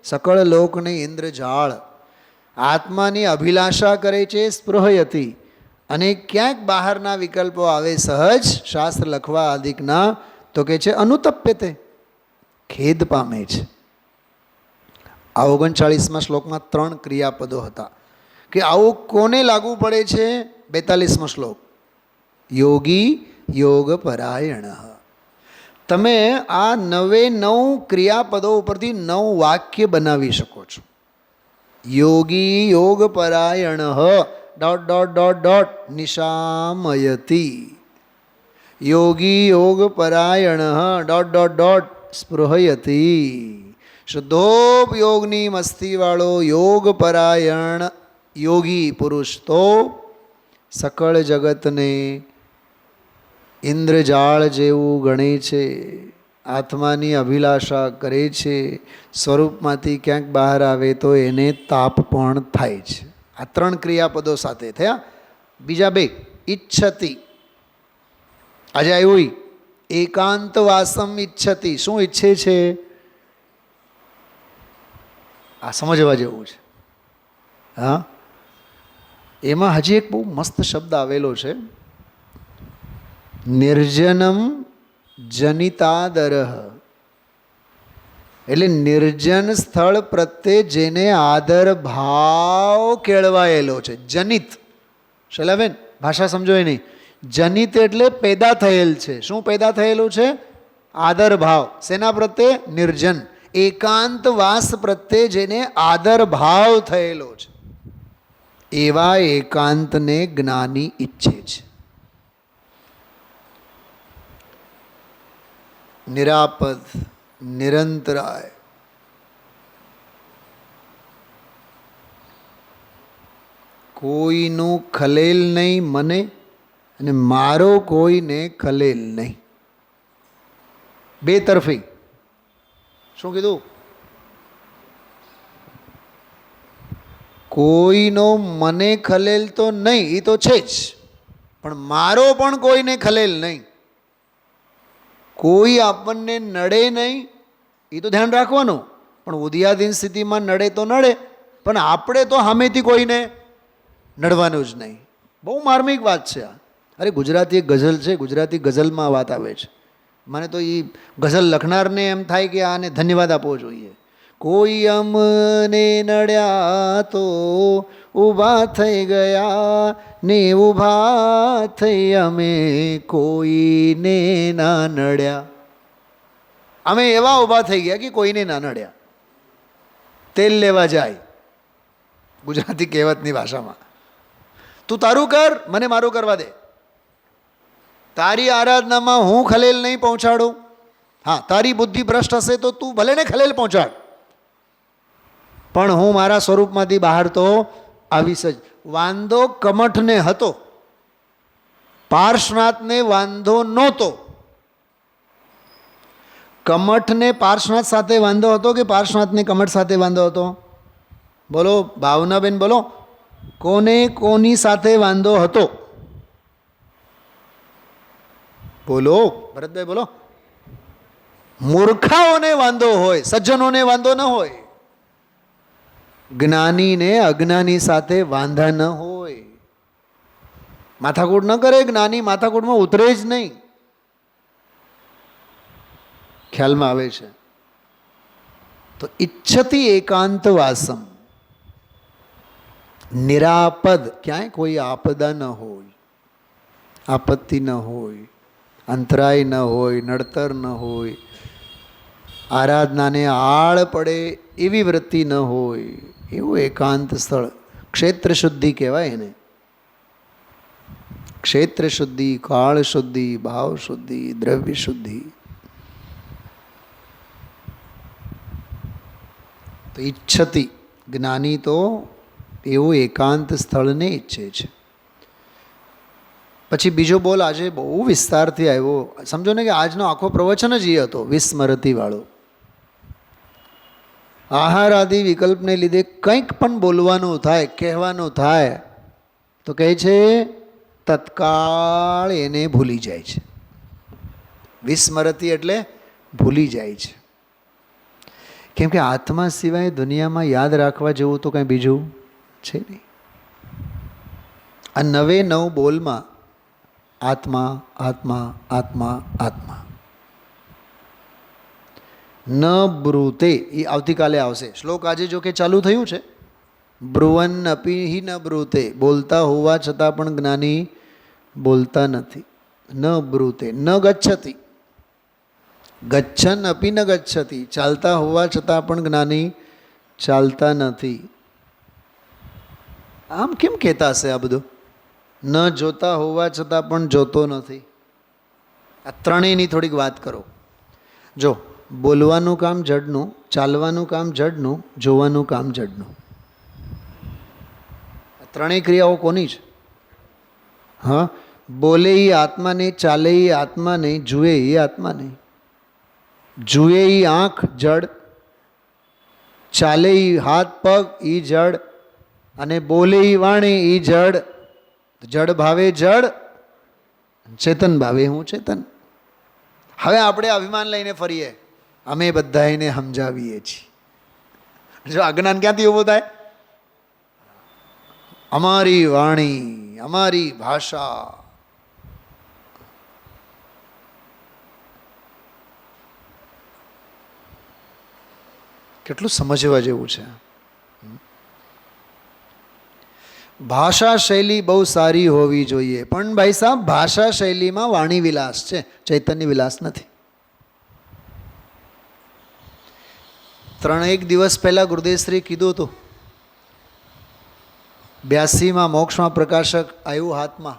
સકળ લોકને ઇન્દ્રજાળ. આત્માની અભિલાષા કરે છે, સ્પૃહયતી. અને ક્યાંક બહારના વિકલ્પો આવે સહજ શાસ્ત્ર લખવા આદિકના, તો કે છે અનુતપ્યતે, ખેદ પામે છે. આ 39મા શ્લોકમાં 3 ક્રિયાપદો હતા કે આવું કોને લાગુ પડે છે? 42મો શ્લોક, યોગી યોગ પરાયણ. તમે આ 9 ક્રિયાપદો ઉપરથી 9 વાક્ય બનાવી શકો છો. યોગી યોગ પરાયણ ડોટ ડોટ ડોટ ડોટ નિશામયતી. યોગી યોગ પરાયણ ડોટ ડોટ ડોટ સ્પૃહયતી. શુદ્ધોપયોગની મસ્તીવાળો યોગ પરાયણ યોગી પુરુષ તો સકળ જગતને ઇન્દ્રજાળ જેવું ગણે છે. આત્માની અભિલાષા કરે છે, સ્વરૂપમાંથી ક્યાંક બહાર આવે તો એને તાપ પણ થાય છે. આ 3 ક્રિયાપદો સાથે થયા. બીજા 2 ઈચ્છતિ. આજે આવ્યું એકાંત વાસમ ઈચ્છતિ. શું ઈચ્છે છે? આ સમજવા જેવું છે. હા, એમાં હજી એક બહુ મસ્ત શબ્દ આવેલો છે, નિર્જનમ જનિતાદરહ. એટલે નિર્જન સ્થળ પ્રત્યે જેને આદર ભાવ કેળવાયેલો છે. જનિત, શૈલાબેન ભાષા સમજો નહીં. જનિત એટલે પેદા થયેલ છે. શું પેદા થયેલું છે? આદર ભાવ. શેના પ્રત્યે? નિર્જન એકાંત વાસ પ્રત્યે જેને આદર ભાવ થયેલો છે, એવા એકાંતને જ્ઞાની ઈચ્છે છે. નિરાપદ, નિરંતરાય, કોઈનું ખલેલ નહીં મને અને મારો કોઈને ખલેલ નહીં. બે તરફી. શું કીધું? કોઈનો મને ખલેલ તો નહીં, એ તો છે જ, પણ મારો પણ કોઈને ખલેલ નહીં. કોઈ આપણને નડે નહીં, એ તો ધ્યાન રાખવાનું, પણ ઉદયાધીન સ્થિતિમાં નડે તો નડે, પણ આપણે તો સામેથી કોઈને નડવાનું જ નહીં. બહુ માર્મિક વાત છે આ. અરે ગુજરાતી એક ગઝલ છે, ગુજરાતી ગઝલમાં વાત આવે છે. મને તો એ ગઝલ લખનારને એમ થાય કે આને ધન્યવાદ આપવો જોઈએ. કોઈ અમને નડ્યા તો ઊભા થઈ ગયા ને ઊભા થઈ અમે કોઈને ના નડ્યા. અમે એવા ઊભા થઈ ગયા કે કોઈને ના નડ્યા. તેલ લેવા જાય, ગુજરાતી કહેવતની ભાષામાં. તું તારું કર, મને મારું કરવા દે. તારી આરાધનામાં હું ખલેલ નહીં પહોંચાડું. હા, તારી બુદ્ધિ ભ્રષ્ટ હશે તો તું ભલે ને ખલેલ પહોંચાડ, પણ હું મારા સ્વરૂપમાંથી બહાર તો આવીશ જ. વાંધો કમઠને હતો, પાર્શ્વનાથને વાંધો નહોતો. કમઠને પાર્શ્વનાથ સાથે વાંધો હતો કે પાર્શ્વનાથને કમઠ સાથે વાંધો હતો? બોલો ભાવનાબેન, બોલો. કોને કોની સાથે વાંધો હતો? બોલો ભરતભાઈ, બોલો. મૂર્ખાઓને વાંધો હોય, સજ્જનોને વાંધો ન હોય. જ્ઞાનીને અજ્ઞાની સાથે વાંધા ન હોય. માથાકૂટ ન કરે જ્ઞાની, માથાકૂટમાં ઉતરે જ નહીં. ખ્યાલમાં આવે છે? તો ઈચ્છતિ એકાંત વાસમ, નિરાપદ, ક્યાંય કોઈ આપદા ન હોય, આપત્તિ ન હોય, અંતરાય ન હોય, નડતર ન હોય, આરાધનાને આળ પડે એવી વૃત્તિ ન હોય, એવું એકાંત સ્થળ. ક્ષેત્ર શુદ્ધિ કહેવાય એને. ક્ષેત્ર શુદ્ધિ, કાળ શુદ્ધિ, ભાવ શુદ્ધિ, દ્રવ્ય શુદ્ધિ. તો ઈચ્છતિ, જ્ઞાની તો એવું એકાંત સ્થળને ઈચ્છે છે. પછી બીજો બોલ આજે બહુ વિસ્તારથી આવ્યો. સમજો ને કે આજનો આખો પ્રવચન જ એ હતો, વિસ્મરતી વાળો. આહાર આદિ વિકલ્પને લીધે કંઈક પણ બોલવાનું થાય, કહેવાનું થાય તો કહે છે તત્કાળ એને ભૂલી જાય છે. વિસ્મરતી એટલે ભૂલી જાય છે. કેમ કે આત્મા સિવાય દુનિયામાં યાદ રાખવા જેવું તો કંઈ બીજું છે નહીં. આ 99 બોલમાં આત્મા, આત્મા, આત્મા, આત્મા. ન બ્રુતે, એ આવતીકાલે આવશે. શ્લોક આજે જો કે ચાલુ થયું છે. બ્રુવન અપી હિ ન બ્રુતે, બોલતા હોવા છતાં પણ જ્ઞાની બોલતા નથી. ન બ્રુતે, ન ગચ્છતિ, ગચ્છન અપી ન ગચ્છતિ, ચાલતા હોવા છતાં પણ જ્ઞાની ચાલતા નથી. આમ કેમ કહેતા હશે આ બધું? ન જોતા હોવા છતાં પણ જોતો નથી. આ ત્રણેયની થોડીક વાત કરો. જો, બોલવાનું કામ જડનું, ચાલવાનું કામ જડનું, જોવાનું કામ જડનું. ત્રણેય ક્રિયાઓ કોની છે? હા, બોલે એ આત્મા નહીં, ચાલે એ આત્મા નહીં, જુએ એ આત્મા નહીં. જુએ ઈ આંખ જડ, ચાલે ઈ હાથ પગ ઈ જડ, અને બોલે ઈ વાણી ઈ જડ. જડ ભાવે જડ, ચેતન ભાવે હું ચેતન. હવે આપણે અભિમાન લઈને ફરીએ, અમે બધા એને સમજાવીએ છીએ. જો અજ્ઞાન ક્યાંથી ઊભું થાય? અમારી વાણી, અમારી ભાષા. કેટલું સમજવા જેવું છે. ભાષા શૈલી બહુ સારી હોવી જોઈએ, પણ ભાઈ સાહેબ ભાષા શૈલીમાં વાણી વિલાસ છે, ચૈતન્ય વિલાસ નથી. 3 દિવસ પહેલાં ગુરુદેવશ્રી કીધું હતું, 82માં મોક્ષમાં પ્રકાશક આવ્યું હાથમાં,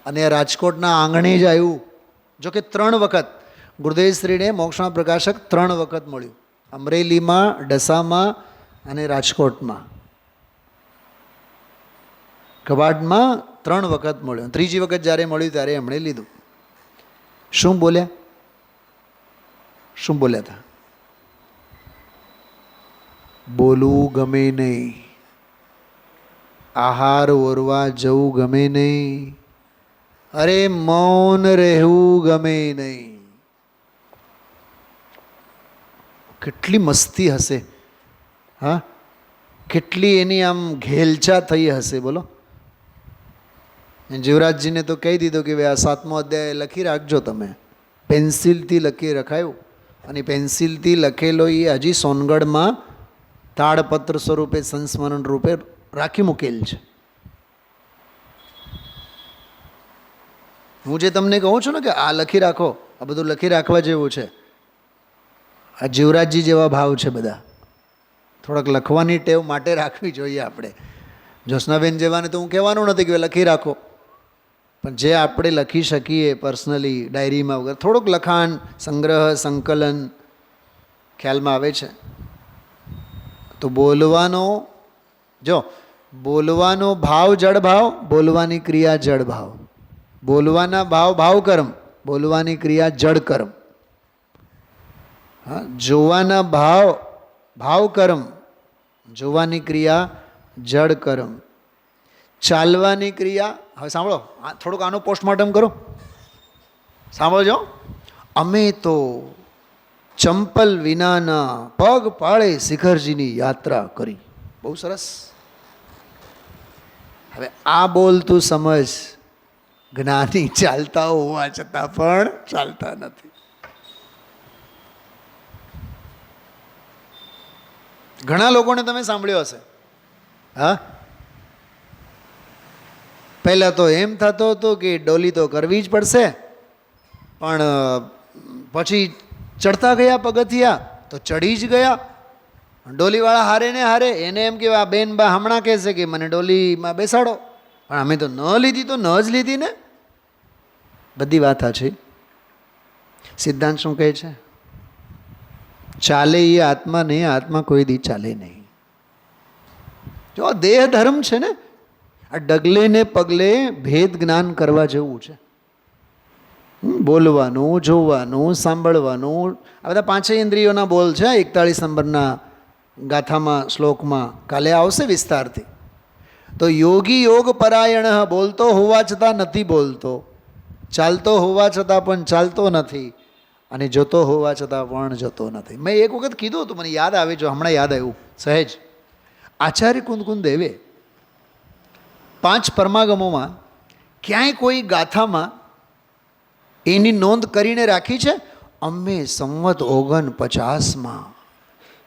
અને રાજકોટના આંગણે જ આવ્યું. જોકે 3 વખત ગુરુદેવશ્રીને મોક્ષમાં પ્રકાશક 3 વખત મળ્યું, અમરેલીમાં, ડસામાં અને રાજકોટમાં. કવાડમાં 3 વખત મળ્યું. 3જી વખત જ્યારે મળ્યું ત્યારે એમણે લીધું. શું બોલ્યા? શું બોલ્યા હતા? બોલવું ગમે નહીં, આહાર ઓરવા જવું ગમે નહીં, અરે મૌન રહેવું ગમે નહીં. કેટલી મસ્તી હશે, હા, કેટલી એની આમ ઘેલછા થઈ હશે. બોલો, જીવરાજજીને તો કહી દીધું કે ભાઈ આ 7મો અધ્યાય લખી રાખજો તમે. પેન્સિલથી લખી રખાયું, અને પેન્સિલથી લખેલો એ હજી સોનગઢમાં તાળપત્ર સ્વરૂપે સંસ્મરણ રૂપે રાખી મૂકેલ છે. હું જે તમને કહું છું ને કે આ લખી રાખો, આ બધું લખી રાખવા જેવું છે. આ જીવરાજજી જેવા ભાવ છે બધા. થોડાક લખવાની ટેવ માટે રાખવી જોઈએ આપણે. જ્યોત્સનાબેન જેવાને તો હું કહેવાનું નથી કે લખી રાખો, પણ જે આપણે લખી શકીએ પર્સનલી ડાયરીમાં વગર થોડુંક લખાણ, સંગ્રહ, સંકલન ખ્યાલમાં આવે છે. તો બોલવાનો, જો બોલવાનો ભાવ જડ ભાવ, બોલવાની ક્રિયા જડ ભાવ. બોલવાના ભાવ ભાવ કર્મ, બોલવાની ક્રિયા જડ કર્મ. હા, જોવાના ભાવ ભાવ કર્મ, જોવાની ક્રિયા જડ કર્મ. ચાલવાની ક્રિયા, હવે સાંભળો, થોડુંક આનું પોસ્ટમોર્ટમ કરો, સાંભળજો. અમે તો ચંપલ વિનાના પગ પાળે શિખરજીની યાત્રા કરી. બહુ સરસ. હવે આ બોલતું સમજ, જ્ઞાની ચાલતા હોવા છતાં પણ ચાલતા નથી. ઘણા લોકોને તમે સાંભળ્યો હશે, હા, પહેલાં તો એમ થતો હતો કે ડોલી તો કરવી જ પડશે, પણ પછી ચડતા ગયા પગથિયા તો ચડી જ ગયા. ડોલીવાળા હારે ને હારે, એને એમ કે આ બેન બા હમણાં કહેશે કે મને ડોલીમાં બેસાડો, પણ અમે તો ન લીધી તો ન જ લીધી ને. બધી વાત આ છે. સિદ્ધાંત શું કહે છે? ચાલે એ આત્મા નહીં, આત્મા કોઈ દી ચાલે નહીં. જો આ દેહ ધર્મ છે ને, આ ડગલે ને પગલે ભેદ જ્ઞાન કરવા જેવું છે. બોલવાનું, જોવાનું, સાંભળવાનું, આ બધા 5 ઇન્દ્રિયોના બોલ છે. 41 નંબરના ગાથામાં, શ્લોકમાં કાલે આવશે વિસ્તારથી. તો યોગી યોગ પરાયણ, બોલતો હોવા છતાં નથી બોલતો, ચાલતો હોવા છતાં પણ ચાલતો નથી, અને જોતો હોવા છતાં પણ જતો નથી. મેં એક વખત કીધું હતું, મને યાદ આવે, જો હમણાં યાદ આવ્યું સહેજ. આચાર્ય કુંદકુંદ દેવે 5 પરમાગમોમાં ક્યાંય કોઈ ગાથામાં એની નોંધ કરીને રાખી છે? અમે સંવત 49માં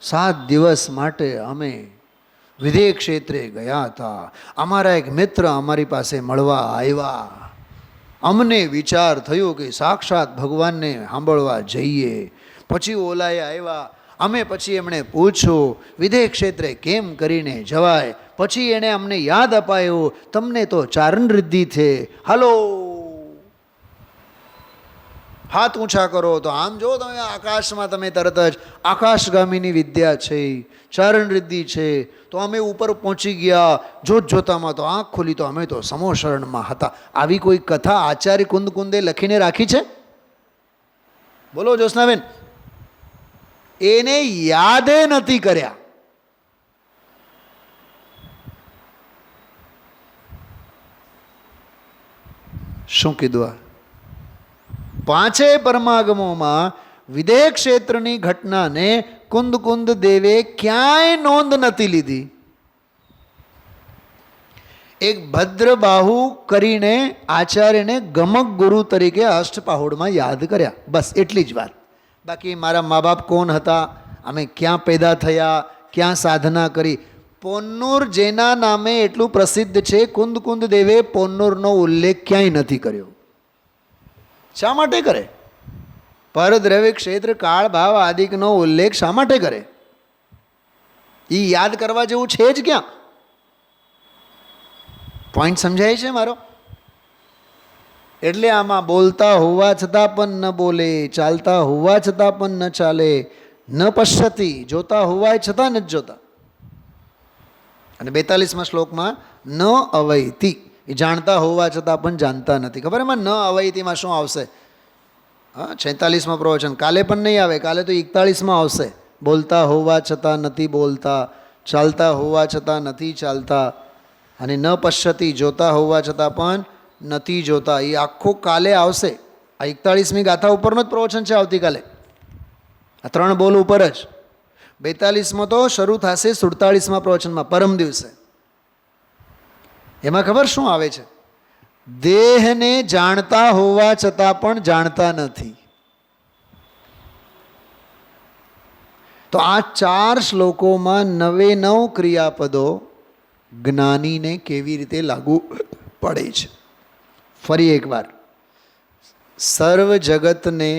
7 દિવસ માટે અમે વિદેહ ક્ષેત્રે ગયા હતા. અમારા એક મિત્ર અમારી પાસે મળવા આવ્યા. અમને વિચાર થયો કે સાક્ષાત ભગવાનને સાંભળવા જઈએ. પછી ઓલાએ આવ્યા, અમે પછી એમણે પૂછ્યું વિદેહ ક્ષેત્રે કેમ કરીને જવાય. પછી એણે અમને યાદ અપાયું, તમને તો ચારણ રિદ્ધિ છે, હાલો હાથ ઊંચા કરો. તો આમ જો તમે આકાશમાં, તમે તરત જ આકાશગામીની વિદ્યા છે, ચારણ રિદ્ધિ છે. તો અમે ઉપર પહોંચી ગયા, જોત જોતામાં તો આંખ ખુલી તો અમે તો સમોશરણમાં હતા. આવી કોઈ કથા આચાર્ય કુંદકુંદે લખીને રાખી છે? બોલો જ્યોત્સનાબેન. એને યાદે નથી કર્યા. શું કીધું? આ પાંચેય પરમાગમોમાં વિદેહ ક્ષેત્રની ઘટનાને કુંદ કુંદ દેવે ક્યાંય નોંધ નથી લીધી. એક ભદ્રબાહુ કરીને આચાર્યને ગમક ગુરુ તરીકે અષ્ટપાહોડમાં યાદ કર્યા, બસ એટલી જ વાત. બાકી મારા મા બાપ કોણ હતા, અમે ક્યાં પેદા થયા, ક્યાં સાધના કરી. પોન્નુર જેના નામે એટલું પ્રસિદ્ધ છે, કુંદ કુંદ દેવે પોન્નુરનો ઉલ્લેખ ક્યાંય નથી કર્યો. શા માટે કરે? પરદ્રવ્ય ક્ષેત્ર કાળ ભાવ આદિકનો ઉલ્લેખ શા માટે કરે? એ યાદ કરવા જેવું છે જ ક્યાં? પોઈન્ટ સમજાય છે મારો? એટલે આમાં બોલતા હોવા છતાં પણ ન બોલે, ચાલતા હોવા છતાં પણ ન ચાલે, ન પશ્યતી, જોતા હોવા છતાં નથી જોતા. અને 42મા શ્લોકમાં ન અવૈતી, એ જાણતા હોવા છતાં પણ જાણતા નથી. ખબર એમાં ન અવૈતીમાં શું આવશે? હા, 46મા પ્રવચન કાલે પણ નહીં આવે, કાલે તો 41માં આવશે. બોલતા હોવા છતાં નથી બોલતા, ચાલતા હોવા છતાં નથી ચાલતા, અને ન પશ્યતી, જોતા હોવા છતાં પણ નથી જોતા. એ આખું કાલે આવશે. આ 41મી ગાથા ઉપરનો જ પ્રવચન છે આવતીકાલે. આ 3 બોલ ઉપર જ. 42માં તો શરૂ થશે 47મા પ્રવચનમાં, પરમ દિવસે. એમાં ખબર શું આવે છે? દેહને જાણતા હોવા છતાં પણ જાણતા નથી. તો આ 4 શ્લોકોમાં 99 ક્રિયાપદો જ્ઞાનીને કેવી રીતે લાગુ પડે છે. ફરી એકવાર, સર્વ જગતને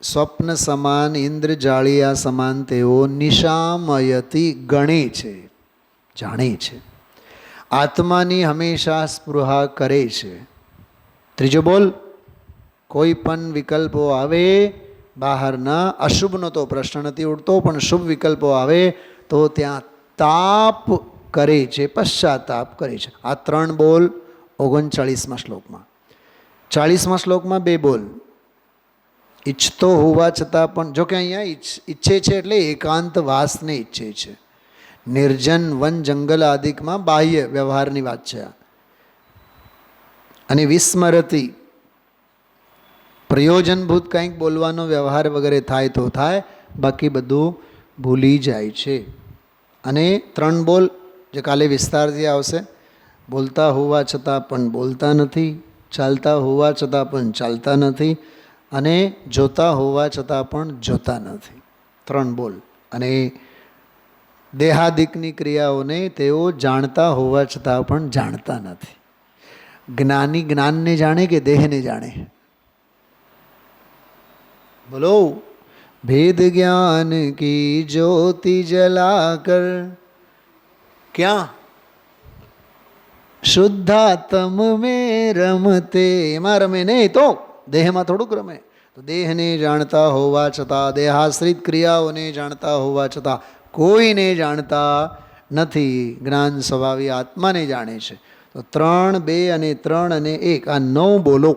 સ્વપ્ન સમાન, ઇન્દ્ર જાળિયા સમાન તેઓ નિશામયથી ગણે છે, જાણે છે. આત્માની હંમેશા સ્પૃહા કરે છે. ત્રીજો બોલ, કોઈ પણ વિકલ્પો આવે બહારના, અશુભનો તો પ્રશ્ન નથી ઉઠતો, પણ શુભ વિકલ્પો આવે તો ત્યાં તાપ કરે છે, પશ્ચાતાપ કરે છે. આ 3 બોલ 39મા શ્લોકમાં. 40મા શ્લોકમાં 2 બોલ. ઈચ્છતો હોવા છતાં પણ, જો કે અહીંયા ઈચ્છે છે એટલે એકાંત વાસને ઈચ્છે છે. નિર્જન વન જંગલ આદિકમાં બાહ્ય વ્યવહારની વાત છે. અને વિસ્મરતી, પ્રયોજનભૂત કંઈક બોલવાનો વ્યવહાર વગેરે થાય તો થાય, બાકી બધું ભૂલી જાય છે. અને 3 બોલ જે કાલે વિસ્તારથી આવશે. બોલતા હોવા છતાં પણ બોલતા નથી, ચાલતા હોવા છતાં પણ ચાલતા નથી, અને જોતા હોવા છતાં પણ જોતા નથી. 3 બોલ. અને દેહાદિકની ક્રિયાઓને તેઓ જાણતા હોવા છતાં પણ જાણતા નથી. જ્ઞાની જ્ઞાનને જાણે કે દેહને જાણે? બોલો. ભેદ જ્ઞાન કી જ્યોતિ જલાકર, ક્યાં? શુદ્ધાત્મ મેં રમતે. એમાં રમે નહીં તો દેહમાં થોડુંક રમે. તો દેહને જાણતા હોવા છતાં, દેહાશ્રિત ક્રિયાઓને જાણતા હોવા છતાં કોઈને જાણતા નથી. જ્ઞાન સ્વભાવી આત્માને જાણે છે. તો 3, 2 અને 3 અને 1 આ 9 બોલો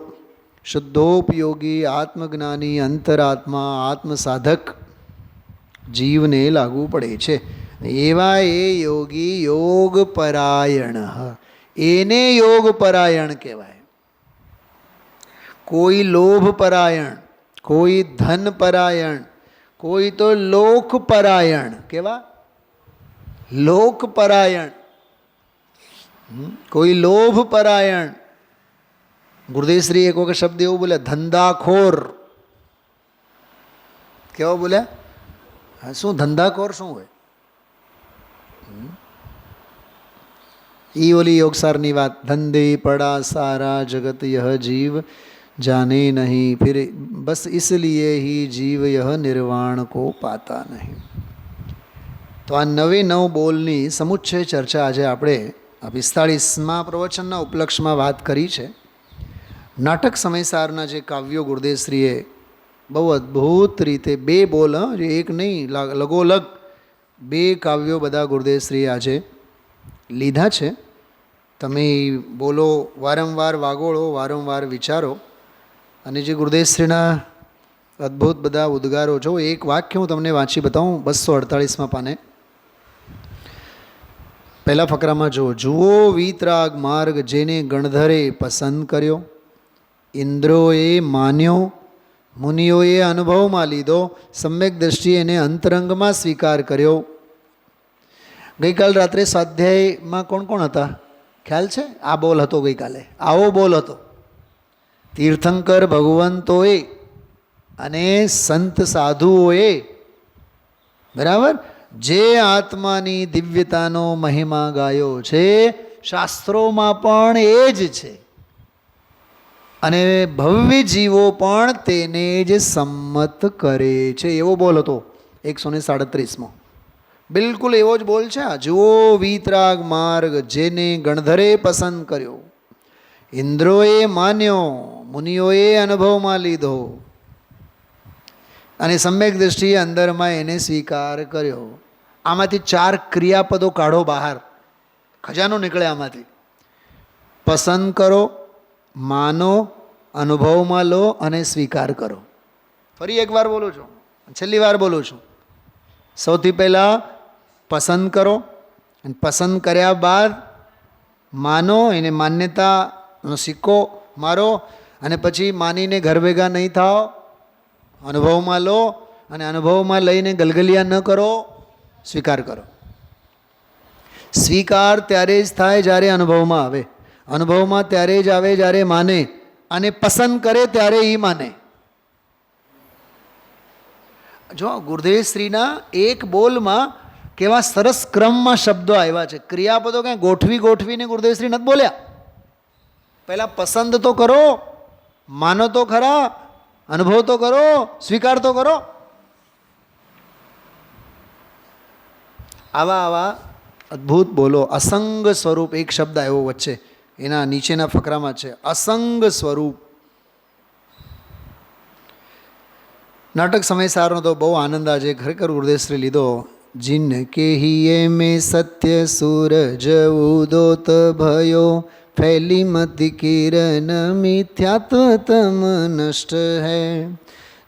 શુદ્ધોપયોગી આત્મજ્ઞાની અંતરાત્મા આત્મસાધક જીવને લાગુ પડે છે. એવા એ યોગી યોગ પરાયણ, એને યોગ પરાયણ કહેવાય. કોઈ લોભ પરાયણ, કોઈ ધન પરાયણ, કોઈ તો લોક પરાયણ. કેવા? લોક પરાયણ. કોઈ લોભ પરાયણ. ગુરુદેવશ્રી એક વખત શબ્દ એવું બોલ્યા, ધંધાખોર. કેવો બોલ્યા? હા, શું ધંધાખોર શું હોય? ઈ ઓલી યોગસારની વાત. ધંધે પડા સારા જગત યહ જીવ જાને નહીં, ફિર બસ इसलिए ही जीव यह निर्वाण को पाता नहीं. તો આ 99 બોલની સમુચ્ચય ચર્ચા આજે આપણે આ 45મા પ્રવચનના ઉપલક્ષમાં વાત કરી છે. નાટક સમયસારના જે કાવ્યો ગુરુદેવશ્રીએ બહુ અદ્ભુત રીતે 2 બોલ, એક નહીં લગોલગ 2 કાવ્યો બધા ગુરુદેવશ્રીએ આજે લીધા છે. તમે બોલો વારંવાર વાગોળો, વારંવાર વિચારો. અને જે ગુરુદેવશ્રીના અદ્ભુત બધા ઉદ્ગારો છો. એક વાક્ય હું તમને વાંચી બતાવું 248માં પાને. પહેલા ફકરામાં જુઓ વીતરાગ માર્ગ જેને ગણધરે પસંદ કર્યો, ઇન્દ્રોએ માન્યો, મુનિઓએ અનુભવમાં લીધો, સમ્યક દ્રષ્ટિએ એને અંતરંગમાં સ્વીકાર કર્યો. ગઈકાલ રાત્રે સ્વાધ્યાયમાં કોણ કોણ હતા ખ્યાલ છે? આ બોલ હતો ગઈકાલે, આવો બોલ હતો. તીર્થંકર ભગવંતોએ અને સંત સાધુઓએ, બરાબર, જે આત્માની દિવ્યતાનો મહિમા ગાયો છે, શાસ્ત્રોમાં પણ એ જ છે અને ભવ્ય જીવો પણ તેને જ સંમત કરે છે. એવો બોલ હતો 137માં. બિલકુલ એવો જ બોલ છે. જુઓ વીતરાગ માર્ગ જેને ગણધરે પસંદ કર્યો, ઇન્દ્રોએ માન્યો, મુનિઓએ અનુભવમાં લીધો અને સમ્યક દ્રષ્ટિએ અંદરમાં એને સ્વીકાર કર્યો. આમાંથી 4 ક્રિયાપદો કાઢો બહાર, ખજાનો નીકળે આમાંથી. પસંદ કરો, માનો, અનુભવમાં લો અને સ્વીકાર કરો. ફરી એકવાર બોલું છું, છેલ્લી વાર બોલું છું. સૌથી પહેલાં પસંદ કરો, અને પસંદ કર્યા બાદ માનો, એને માન્યતાનો સિક્કો મારો, અને પછી માનીને ઘર ભેગા નહીં થાઓ, અનુભવમાં લો અને અનુભવમાં લઈને ગલગલિયા ન કરો, સ્વીકાર કરો. સ્વીકાર ત્યારે જ થાય જ્યારે અનુભવમાં આવે, અનુભવમાં ત્યારે જ આવે જ્યારે માને, અને પસંદ કરે ત્યારે એ માને. જો ગુરુદેવ શ્રીના એક બોલમાં કેવા સરસ ક્રમમાં શબ્દો આવ્યા છે. ક્રિયાપદો ક્યાં ગોઠવીને ગુરુદેવ શ્રી નથી બોલ્યા. પહેલાં પસંદ તો કરો, માનો તો ખરા, અનુભવ તો કરો, સ્વીકાર તો કરો. આવા અદ્ભુત બોલો. અસંગ સ્વરૂપ એક શબ્દ આવ્યો વચ્ચે, એના નીચેના ફકરામાં છે અસંગ સ્વરૂપ. નાટક સમયસારનો તો બહુ આનંદ આજે ખરેખર ગુરુદેવશ્રી લીધો. जिन के ही में सत्य सूरज उदोत भयो, फैली मत किरण मिथ्यात्व तम नष्ट है.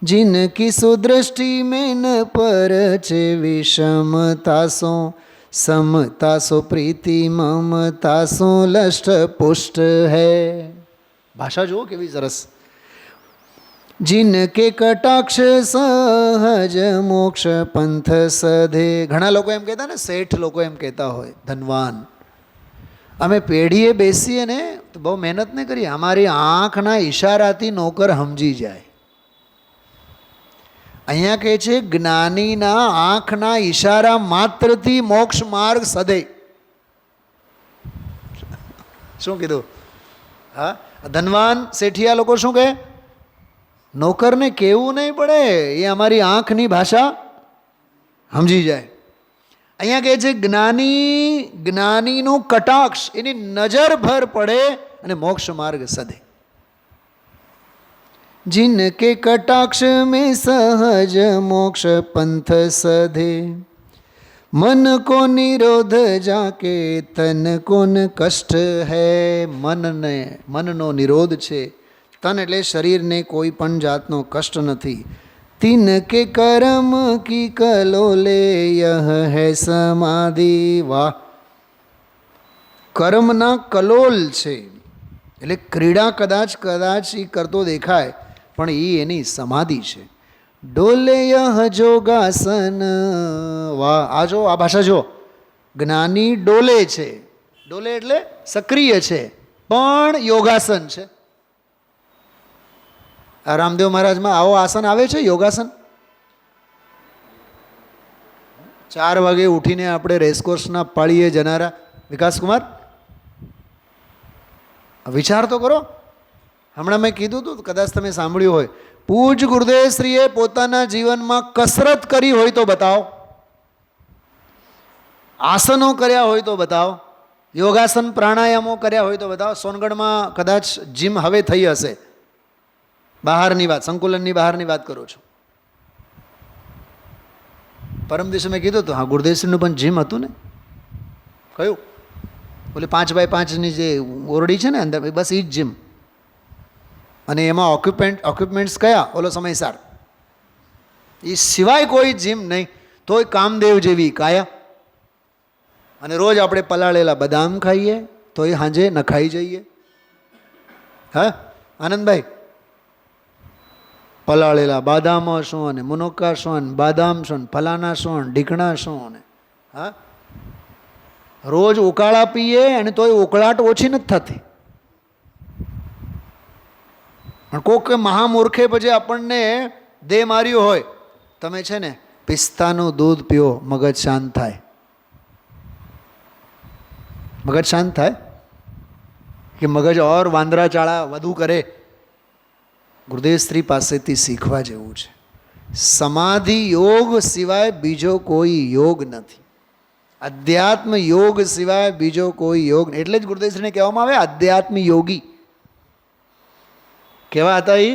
जिनकी सुदृष्टि में न परचे विषमता सो, समता सो प्रीति ममता सो लष्ट पुष्ट है. भाषा जो केवी सरस. जिनके कटाक्ष सहज मोक्ष पंथ सधे. ઘણા લોકો એમ કહેતા ને, શેઠ લોકો એમ કહેતા હોય, ધનવાન, અમે પેઢીએ બેસીએ ને તો બહુ મહેનત નહીં કરીએ, અમારી આંખના ઈશારાથી નોકર સમજી જાય. અહીંયા કહે છે જ્ઞાનીના આંખના ઈશારા માત્રથી મોક્ષ માર્ગ સધે. શું કીધું? હા, ધનવાન શેઠિયા લોકો શું કહે? નોકરને કહેવું નહીં પડે, એ અમારી આંખની ભાષા સમજી જાય. અહીંયા કહે છે જ્ઞાનીનું કટાક્ષ, એની નજર ભર પડે અને મોક્ષ માર્ગ સધે. जिनके कटाक्ष में सहज मोक्ष पंथ सधे, मन को निरोध जाके तन को न कष्ट है. મનનો નિરોધ છે. તન એટલે શરીરને કોઈ પણ જાતનો કષ્ટ નથી. તિન કે કર્મ કી કલોલે યહ હૈ સમાધિ. વાહ, કર્મના કલોલ છે એટલે ક્રીડા કદાચ એ કરતો દેખાય, પણ એ એની સમાધિ છે. ડોલે યહ જોગાસન. વાહ, આ જો, આ ભાષા જો. જ્ઞાની ડોલે છે, ડોલે એટલે સક્રિય છે, પણ યોગાસન છે. આ રામદેવ મહારાજમાં આવો આસન આવે છે, યોગાસન. 4 વાગે ઉઠીને આપણે રેસકોર્સના પાળીએ જનારા વિકાસકુમાર, વિચાર તો કરો. હમણાં મેં કીધું હતું, કદાચ તમે સાંભળ્યું હોય, પૂજ ગુરુદેવશ્રીએ પોતાના જીવનમાં કસરત કરી હોય તો બતાવો, આસનો કર્યા હોય તો બતાવો, યોગાસન પ્રાણાયામો કર્યા હોય તો બતાવો. સોનગઢમાં કદાચ જીમ હવે થઈ હશે. બહારની વાત, સંકુલનની બહારની વાત કરું છું. પરમ દિવસે મેં કીધું હતું, હા, ગુરુદેવશ્રીનું પણ જીમ હતું ને. કયું? બોલે 5x5ની જે ઓરડી છે ને અંદર, બસ એ જ જીમ. અને એમાં ઓક્યુપમેન્ટ્સ કયા? ઓલો સમયસાર. એ સિવાય કોઈ જીમ નહીં. તોય કામદેવ જેવી કાયા. અને રોજ આપણે પલાળેલા બદામ ખાઈએ તોય સાંજે ન ખાઈ જઈએ. હા આનંદભાઈ, પલાળેલા બાદામો શું અને મુનક્કા શું અને બાદામ શું ને ફલાના શું ને ઢીકણા શું ને હા, રોજ ઉકાળા પીએ અને તોય ઉકળાટ ઓછી નથી થતી. પણ કોઈક મહામૂર્ખે પછી આપણને દેહ માર્યું હોય, તમે છે ને પિસ્તાનું દૂધ પીઓ, મગજ શાંત થાય. મગજ શાંત થાય કે મગજ ઓર વાંદરા ચાળા વધુ કરે? ગુરુદેવ શ્રી પાસેથી શીખવા જેવું છે. સમાધિ યોગ સિવાય બીજો કોઈ યોગ નથી. અધ્યાત્મ યોગ સિવાય બીજો કોઈ યોગ નહીં. એટલે જ ગુરુદેવશ્રીને કહેવામાં આવે અધ્યાત્મ યોગી. કેવા હતા એ?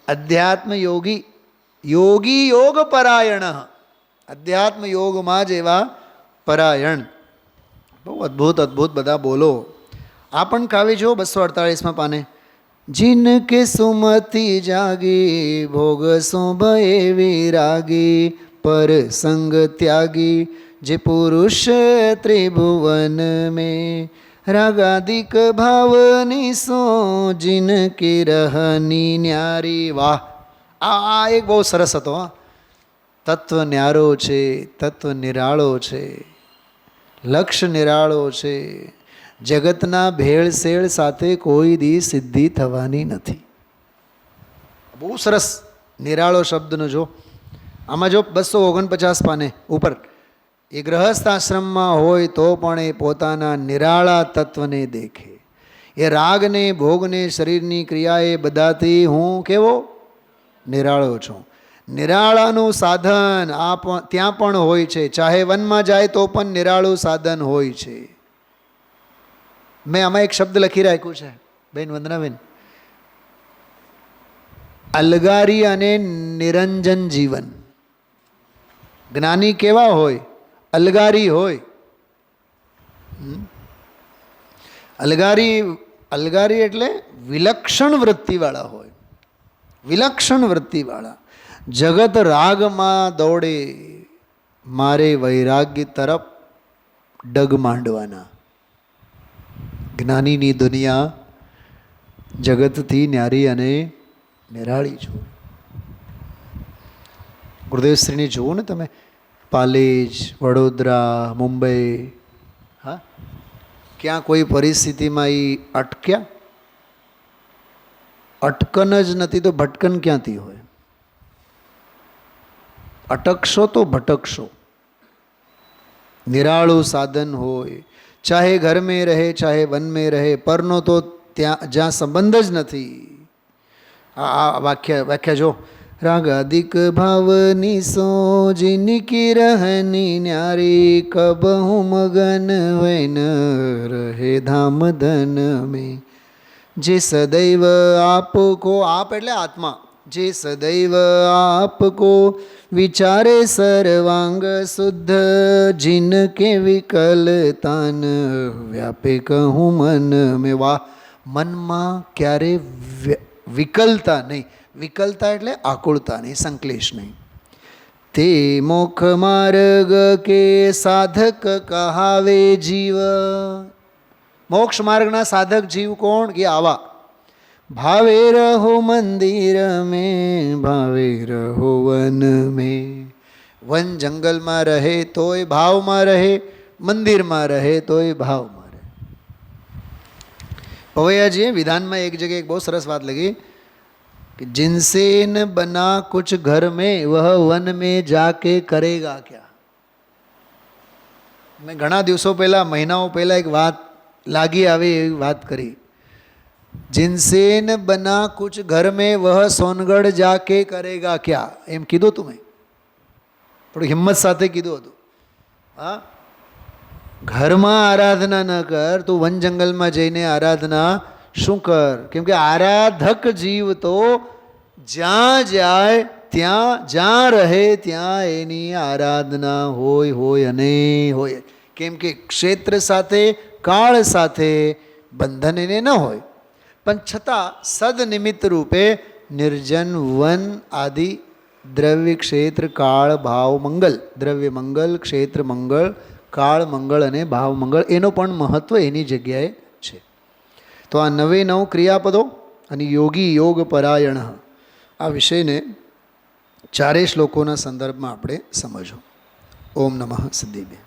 અધ્યાત્મ યોગી. યોગી યોગ પરાયણ. અધ્યાત્મ યોગમાં જ એવા પરાયણ. બહુ અદ્ભુત અદ્ભુત બધા બોલો. આ પણ કાવ્ય જો 248માં પાને. जिनके सुमति जागी भोग शोभे विरागी पर संग त्यागी जे पुरुष त्रिभुवन में रागादिक भावनी सो जिनकी रहनी न्यारी. वाह, આ એક બહુ સરસ હતો. તત્વ ન્યારો છે, તત્વ નિરાળો છે, લક્ષ્ય નિરાળો છે. જગતના ભેળસેળ સાથે કોઈ દી સિદ્ધિ થવાની નથી. બહુ સરસ નિરાળો શબ્દનો જો આમાં જો 249 પાને ઉપર. એ ગ્રહસ્થ આશ્રમમાં હોય તો પણ એ પોતાના નિરાળા તત્વને દેખે. એ રાગને ભોગને શરીરની ક્રિયાએ બધાથી હું કેવો નિરાળો છું. નિરાળાનું સાધન ત્યાં પણ હોય છે. ચાહે વનમાં જાય તો પણ નિરાળું સાધન હોય છે. મેં આમાં એક શબ્દ લખી રાખ્યું છે બેન વંદનાબેન, અલગારી અને નિરંજન જીવન. જ્ઞાની કેવા હોય? અલગારી હોય. અલગારી એટલે વિલક્ષણ વૃત્તિવાળા હોય. વિલક્ષણ વૃત્તિવાળા. જગત રાગમાં દોડે, મારે વૈરાગ્ય તરફ ડગ માંડવાના. જ્ઞાનીની દુનિયા જગતથી ન્યારી અને નિરાળી છો. ગુરુદેવશ્રીને જુઓ ને તમે, પાલેજ, વડોદરા, મુંબઈ, હા, ક્યાં કોઈ પરિસ્થિતિમાં એ અટક્યા? અટકન જ નથી તો ભટકન ક્યાંથી હોય? અટકશો તો ભટકશો. નિરાળું સાધન હોય, ચાહે ઘર મેં રહે ચાહે વન મેં રહે, પરનો તો ત્યાં જ્યાં સંબંધ જ નથી. આ વ્યાખ્યા જો. રાગ અધિક ભાવની સો જિનકી રહની ન્યારી, કબ હું મગન વૈન રહે ધામ ધન મેં. જે સદૈવ આપકો, આપ એટલે આત્મા, જે સદૈવ આપકો વિચારે સર્વાંગ શુદ્ધ, જિનકે વિકલતાન વ્યાપે કહું મન મેં. વાહ, મનમાં ક્યારે વિકલતા નહીં. વિકલતા એટલે આકુળતા નહીં, સંકલેશ નહીં. તે મોક્ષ માર્ગ કે સાધક કહાવે જીવ. મોક્ષ માર્ગના સાધક જીવ કોણ? કે આવા. ભાવે રહો મંદિર મેં, ભાવે રહો વન મેં. વન જંગલમાં રહે તોય ભાવમાં રહે, મંદિરમાં રહે તોય ભાવમાં રહે. પવૈયાજીએ વિધાનમાં એક જગ્યાએ એક બહુ સરસ વાત લગી कि जिनसे न बना कुछ घर में वह वन में जाके करेगा क्या. મેં ઘણા દિવસો પહેલાં, મહિનાઓ પહેલાં એક વાત લાગી આવી એવી વાત કરી. जिनसे न बना कुछ घर में वह सोनगढ़ जाके करेगा क्या, એમ કીધું તું. મેં થોડી હિંમત સાથે કીધું હતું. હા, ઘરમાં આરાધના ન કર, તું વન જંગલમાં જઈને આરાધના શું કર? કેમ કે આરાધક જીવ તો જ્યાં જાય ત્યાં, જ્યાં રહે ત્યાં એની આરાધના હોય હોય અને હોય. કેમ કે ક્ષેત્ર સાથે કાળ સાથે બંધન એને ન હોય, પણ છતાં સદનિમિત્ત રૂપે નિર્જન વન આદિ દ્રવ્ય ક્ષેત્ર કાળ ભાવ મંગલ, દ્રવ્ય મંગલ, ક્ષેત્ર મંગળ, કાળ મંગળ અને ભાવ મંગળ, એનો પણ મહત્ત્વ એની જગ્યાએ છે. તો આ 9 ક્રિયાપદો અને યોગી યોગ પરાયણ, આ વિષયને 4 શ્લોકોના સંદર્ભમાં આપણે સમજો. ઓમ નમઃ સિદ્ધિભ્ય.